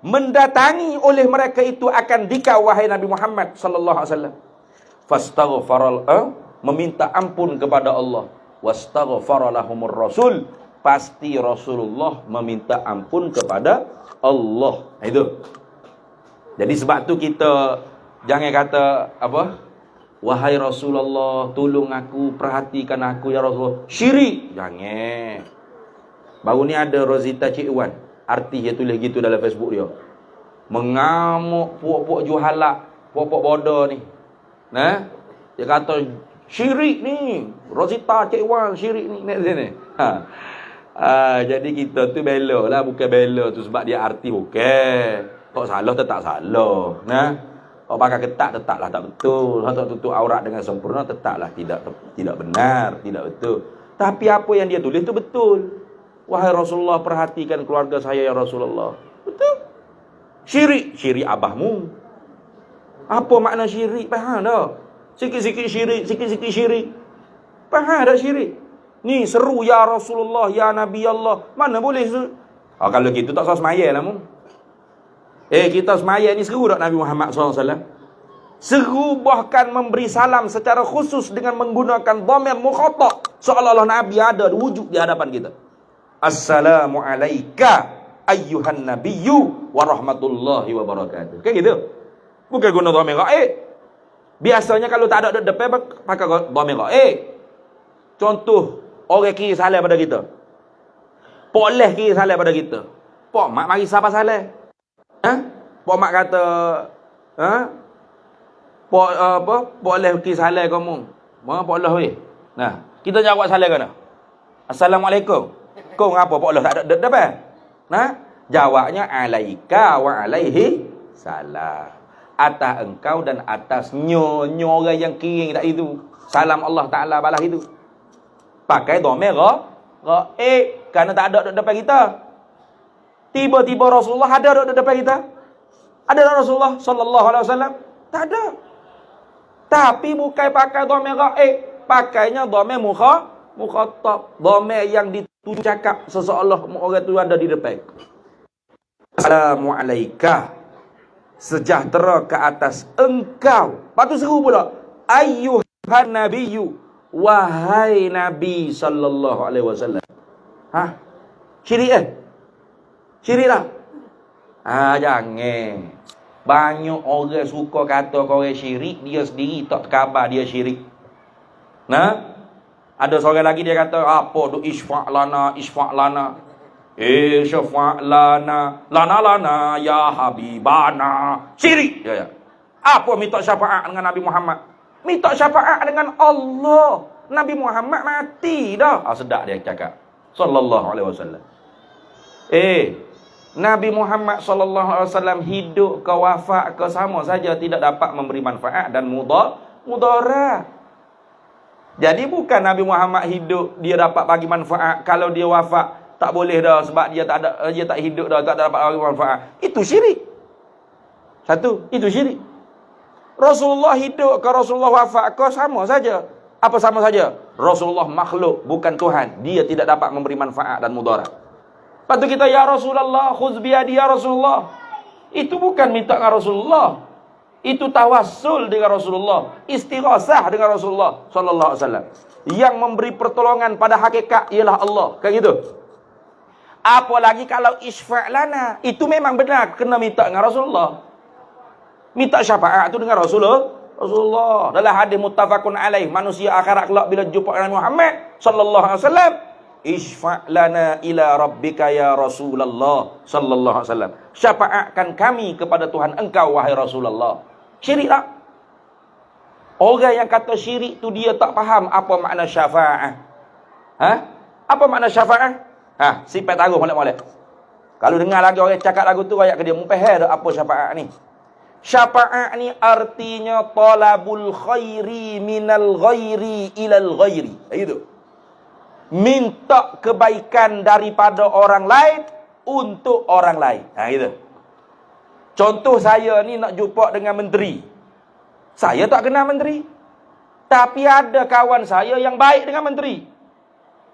mendatangi oleh mereka itu akan dikau, wahai Nabi Muhammad sallallahu alaihi wasallam, fastaghfaral, meminta ampun kepada Allah, wastaghfara lahumur rasul, pasti Rasulullah meminta ampun kepada Allah. Itu. Jadi sebab tu kita jangan kata apa, wahai Rasulullah tolong aku, perhatikan aku ya Rasulullah, syirik. Jangan. Baru ni ada Rosita Cik Wan, artis dia tulis gitu dalam Facebook dia, mengamuk puak-puak juhalak, puak-puak bodoh ni. Dia kata syirik ni, Rosita Cik Wan syirik ni. Jadi kita tu bela lah, bukan bela tu sebab dia artis, bukan. Kok salah tetap salah. Kok pakai ketat tetaplah tak betul. Kok tutup aurat dengan sempurna tetaplah tidak benar, tidak betul. Tapi apa yang dia tulis tu betul. Wahai Rasulullah, perhatikan keluarga saya ya Rasulullah. Betul. Syirik abahmu. Apa makna syirik? Faham tak? Sikit-sikit syirik. Faham tak syirik? Ni seru ya Rasulullah, ya Nabi Allah. Mana boleh kalau gitu tak usah semaya lah mu. Kita semaya ni seru tak Nabi Muhammad SAW? Seru, bahkan memberi salam secara khusus dengan menggunakan dhamir mukhatab, seolah-olah Nabi ada wujud di hadapan kita. Assalamu alayka ayyuhan nabiyyu wa rahmatullahi wa barakatuh. Kayak gitu. Bukan guna dhamir ghaib. Biasanya kalau tak ada depan pakai dhamir ghaib. Contoh, orang kiri salah pada kita. Pok leh kiri salah pada kita. Pok mak mari siapa salah? Pok mak kata, Pok leh kiri salah kamu. Mana pok leh weh? Nah, kita jawab salah kan? Assalamualaikum. Kau ngapa pok leh tak ada depan? Nah, jawabnya alaika wa alaihi salam. Atas engkau dan atas nyo orang yang kiri tak itu. Salam Allah Taala balas itu. Pakai dhamir ghaib kerana tak ada depan kita. Tiba-tiba Rasulullah ada depan kita. Ada tak Rasulullah sallallahu alaihi wasallam? Tak ada. Tapi bukan pakai dhamir ghaib, pakainya dhamir mukhatab, dhamir yang dituju cakap seseolah orang tu ada di depan. Assalamu alayka, sejahtera ke atas engkau. Lepas tu seru pula, ayyuhan nabiyyu, wahai Nabi sallallahu alaihi wasallam. Syirik Syirik lah. Jangan. Banyak orang suka kata kau orang syirik, dia sendiri tak khabar dia syirik. Nah, ada seorang lagi dia kata, apa tu isfa' lana. Syafa' lana ya habibana. Syirik. Ya. Apa minta syafaat dengan Nabi Muhammad? Minta syafaat dengan Allah. Nabi Muhammad mati dah. Sedap dia cakap. Sallallahu alaihi wasallam. Nabi Muhammad sallallahu alaihi wasallam hidup ke wafat ke sama saja, tidak dapat memberi manfaat dan mudarat. Jadi bukan Nabi Muhammad hidup dia dapat bagi manfaat, kalau dia wafat tak boleh dah sebab dia tak hidup dah, tak dapat bagi manfaat. Itu syirik. Satu, itu syirik. Rasulullah hidup ke Rasulullah wafat ke sama saja. Apa sama saja? Rasulullah makhluk, bukan Tuhan. Dia tidak dapat memberi manfaat dan mudarat. Lepas tu kita, ya Rasulullah, khuz biyadi ya Rasulullah. Itu bukan minta dengan Rasulullah. Itu tawassul dengan Rasulullah. Istighasah dengan Rasulullah sallallahu alaihi wasallam. Yang memberi pertolongan pada hakikat ialah Allah. Kayak gitu. Apalagi kalau isfa' lana, itu memang benar kena minta dengan Rasulullah. Minta syafaat itu dengan Rasulullah. Dalam hadis muttafaqun alaih, manusia akhirat kelak bila jumpa dengan Muhammad sallallahu alaihi wasallam, isfa' lana ila rabbika ya Rasulullah sallallahu alaihi wasallam. Syafaatkan kami kepada Tuhan engkau wahai Rasulullah. Syirik tak? Orang yang kata syirik tu dia tak faham apa makna syafaat. Apa makna syafaat? Sifat taruh molek-molek. Kalau dengar lagi orang cakap lagu tu, ayat ke dia mupahir apa syafaat ni. Syafaat ni artinya talabul khairi minal ghairi ilal ghairi. Itu. Minta kebaikan daripada orang lain untuk orang lain. Gitu. Contoh saya ni nak jumpa dengan menteri. Saya tak kenal menteri. Tapi ada kawan saya yang baik dengan menteri.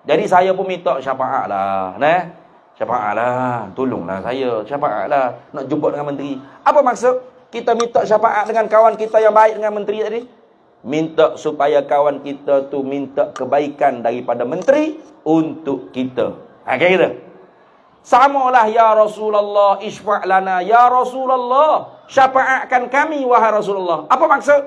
Jadi saya pun minta syafaat lah. Syafaat lah. Tolonglah saya. Syafaat lah. Nak jumpa dengan menteri. Apa maksud? Kita minta syafaat dengan kawan kita yang baik dengan menteri tadi. Minta supaya kawan kita tu minta kebaikan daripada menteri untuk kita. Kayak gitu. Samalah ya Rasulullah, isfa' lana ya Rasulullah. Syafaatkan kami wahai Rasulullah. Apa maksud?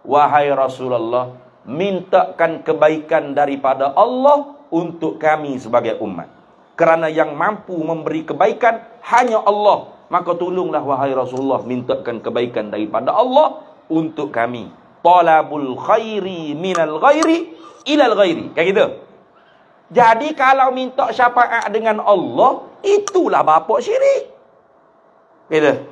Wahai Rasulullah, mintakan kebaikan daripada Allah untuk kami sebagai umat. Kerana yang mampu memberi kebaikan hanya Allah. Maka tolonglah wahai Rasulullah, mintakan kebaikan daripada Allah untuk kami. Talabul khairi minal ghairi ilal ghairi. Kayak gitu. Jadi kalau minta syafaat dengan Allah, itulah bapak syirik. Gitu.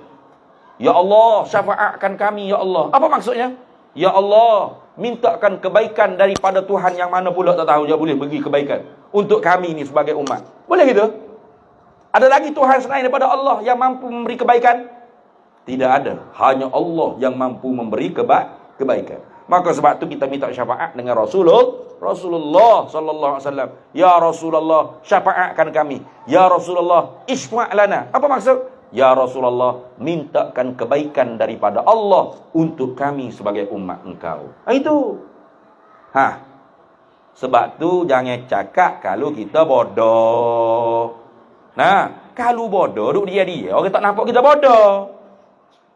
Ya Allah, syafaatkan kami ya Allah. Apa maksudnya? Ya Allah, mintakan kebaikan daripada Tuhan yang mana pula tak tahu dia boleh bagi kebaikan untuk kami ni sebagai umat. Boleh gitu? Ada lagi Tuhan selain daripada Allah yang mampu memberi kebaikan? Tidak ada. Hanya Allah yang mampu memberi kebaikan. Maka sebab tu kita minta syafaat dengan Rasulullah sallallahu alaihi wasallam. Ya Rasulullah, syafaatkan kami. Ya Rasulullah, isma' lana. Apa maksud? Ya Rasulullah, mintakan kebaikan daripada Allah untuk kami sebagai umat engkau. Itu. Sebab tu jangan cakap kalau kita bodoh. Nah, kalau bodoh duk dia orang tak nampak kita bodoh.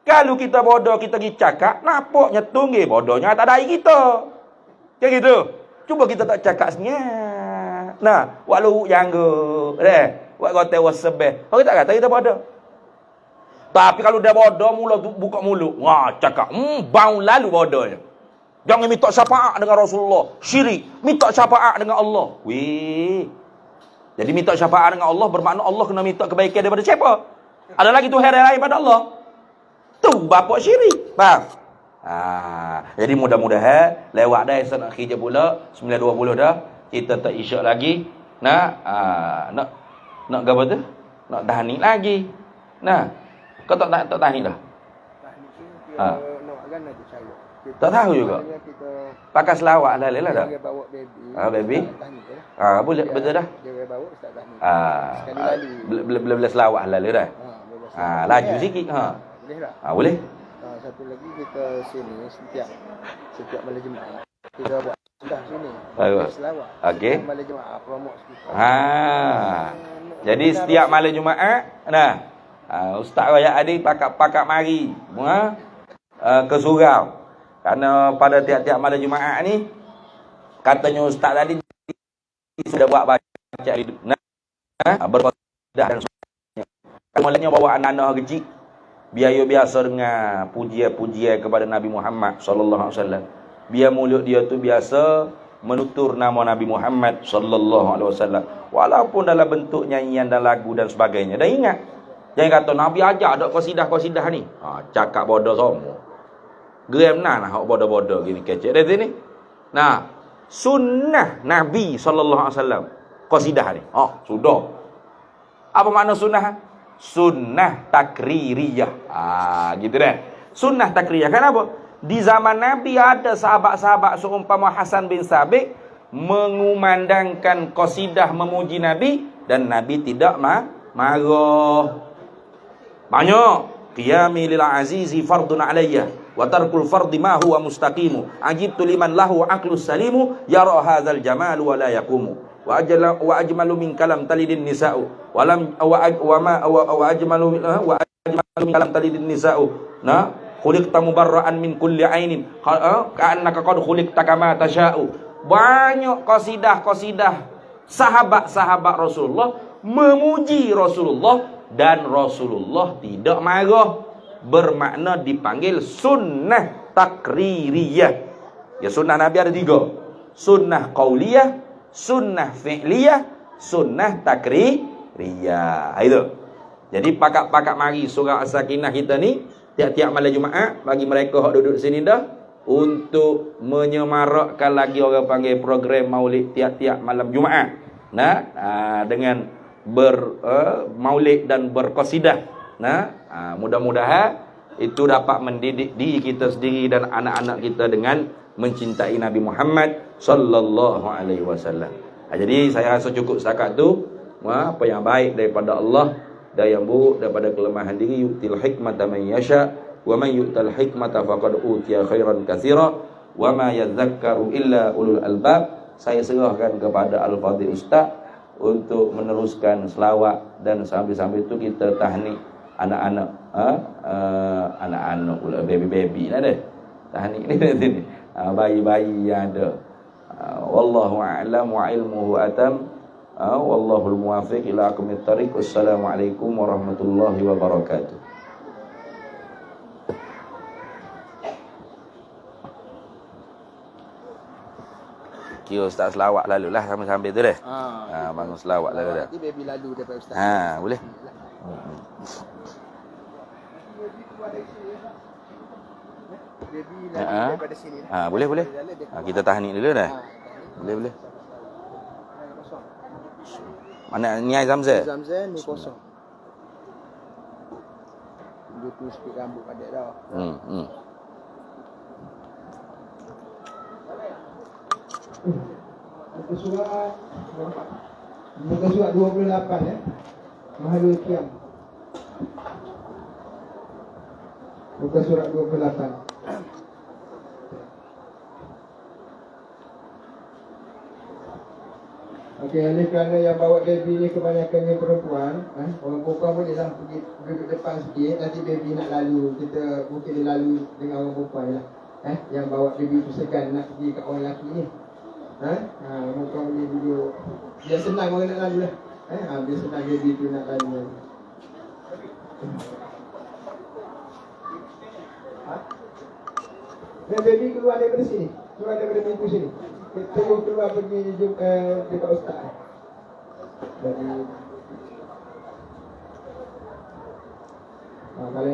Kalau kita bodoh, kita pergi cakap, nampaknya tunggu bodohnya tak ada air kita. Kayak gitu. Cuba kita tak cakap senyap. Nah, walau janggut. Wak kata wasabeh. Orang tak kata kita bodoh. Tapi kalau dia bodoh, mula buka mulut. Wah, cakap. Bau lalu bodohnya. Jangan minta syafaat dengan Rasulullah. Syirik. Minta syafaat dengan Allah. Weh. Jadi minta syafaat dengan Allah bermakna Allah kena minta kebaikan daripada siapa? Ada lagi Tuhan lain daripada Allah? Tu bapak syirik. Faham? Jadi mudah-mudahan lewat dah esok nak kerja pula 9.20 dah. Kita tak isyak lagi. Nak apa tu? Nak tahnik lagi. Nah, kau tak tahnik dah? Tak tahu juga. Pakai selawat lah dah. Baby. Boleh betul dah. Dia bawa ustaz tahnik. Boleh selawat lah dah. Laju sikit. Boleh tak? Boleh. Satu lagi kita sini setiap malam Jumaat kita buat sudah sini. Selawat. Okey. Malam Jumaat promote sikit. Jadi setiap malam Jumaat, Ustaz Raya Adik pakak mari ke surau. Kerana pada tiap-tiap malam Jumaat ni katanya Ustaz tadi sudah buat baca hidup. Berkodah dan sebagainya. Mulanya bawa anak-anak kecil biaya biasa dengan pujian-pujian kepada Nabi Muhammad sallallahu alaihi wasallam. Biar mulut dia tu biasa menutur nama Nabi Muhammad sallallahu alaihi wasallam walaupun dalam bentuk nyanyian dan lagu dan sebagainya. Dan ingat, jangan kata Nabi ajar dak qasidah ni. Cakap bodoh semua. Geram nah hok bodoh-bodoh gini kecek dari sini. Nah, sunnah Nabi sallallahu alaihi wasallam qasidah ni. Sudah. Apa makna sunnah? Sunnah takririyah. Gitu deh. Sunnah takririyah. Kenapa? Di zaman Nabi ada sahabat-sahabat seumpama Hasan bin Sabit mengumandangkan qasidah memuji Nabi dan Nabi tidak marah. Banyak. Qiyami lil azizi fardun alayya wa tarkul fardi ma huwa mustaqimu. Ajibtu liman lahu aqlus salimu yara hadzal jamal wa la yaqumu. Wa ajmalu min kalam talidin nisa'u walam wa ajmalu min kalam talidin nisa'u khuliqta mubarra'an min kulli ainin ka'annaka qad khuliqta kama tasha'u. Banyak qasidah sahabat-sahabat Rasulullah memuji Rasulullah dan Rasulullah tidak marah. Bermakna dipanggil sunnah takririyah. Ya, sunnah Nabi ada 3. Sunnah qauliyah, sunnah fi'liyah, sunnah takririyah. Itu. Jadi pakak-pakak mari surah As-Sakinah kita ni tiap-tiap malam Jumaat bagi mereka hok duduk sini dah untuk menyemarakkan lagi orang panggil program Maulid tiap-tiap malam Jumaat. Dengan maulid dan berqasidah. Mudah-mudahan itu dapat mendidik diri kita sendiri dan anak-anak kita dengan mencintai Nabi Muhammad sallallahu alaihi wasallam. Jadi saya rasa cukup setakat tu. Apa yang baik daripada Allah dan yang buruk daripada kelemahan diri, yu'til hikmata man yasha wa man yu'tal hikmata faqad utiya khairan katsira wa ma yadhakkaru illa ulul albab. Saya serahkan kepada Al-Fadhil Ustaz untuk meneruskan selawat dan sambil-sambil itu kita tahnik anak-anak anak-anak pula baby-baby lah deh. Tahnik ni bayi-bayi yang ada. Wallahu a'lam wa ilmuhu atam. Wallahul muwaffiq ila aqwamit thariq. Wassalamualaikum warahmatullahi wabarakatuh. Kira Ustaz selawat lalu lah sambil-sambil tu deh. Bangun selawat lalu dah. Nanti baby lalu daripada Ustaz. Boleh. baby Ha, lari daripada sini. boleh boleh. Kita tahan ni dulu dah. Boleh boleh. Kosong. Mana ni air Zamzam? Zamzam ni kosong. Dia tu sikit rambut padat dah. Muka surat 28 ya. Mahalul Qiyam. Muka surat 28. Okey, oleh kerana yang bawa baby ni kebanyakannya perempuan, orang perempuan boleh lah pergi duduk depan sikit, nanti baby nak lalu, kita mungkin dia lalu dengan orang perempuan lah. Yang bawa baby tu segan nak pergi kat orang lelaki ni. Muka boleh duduk. Biar senang orang nak lalu lah. Biar senang baby tu nak lalu. Baby keluar daripada sini, keluar daripada pintu sini. Kita keluar pergi jumpa ustaz. Jadi kalau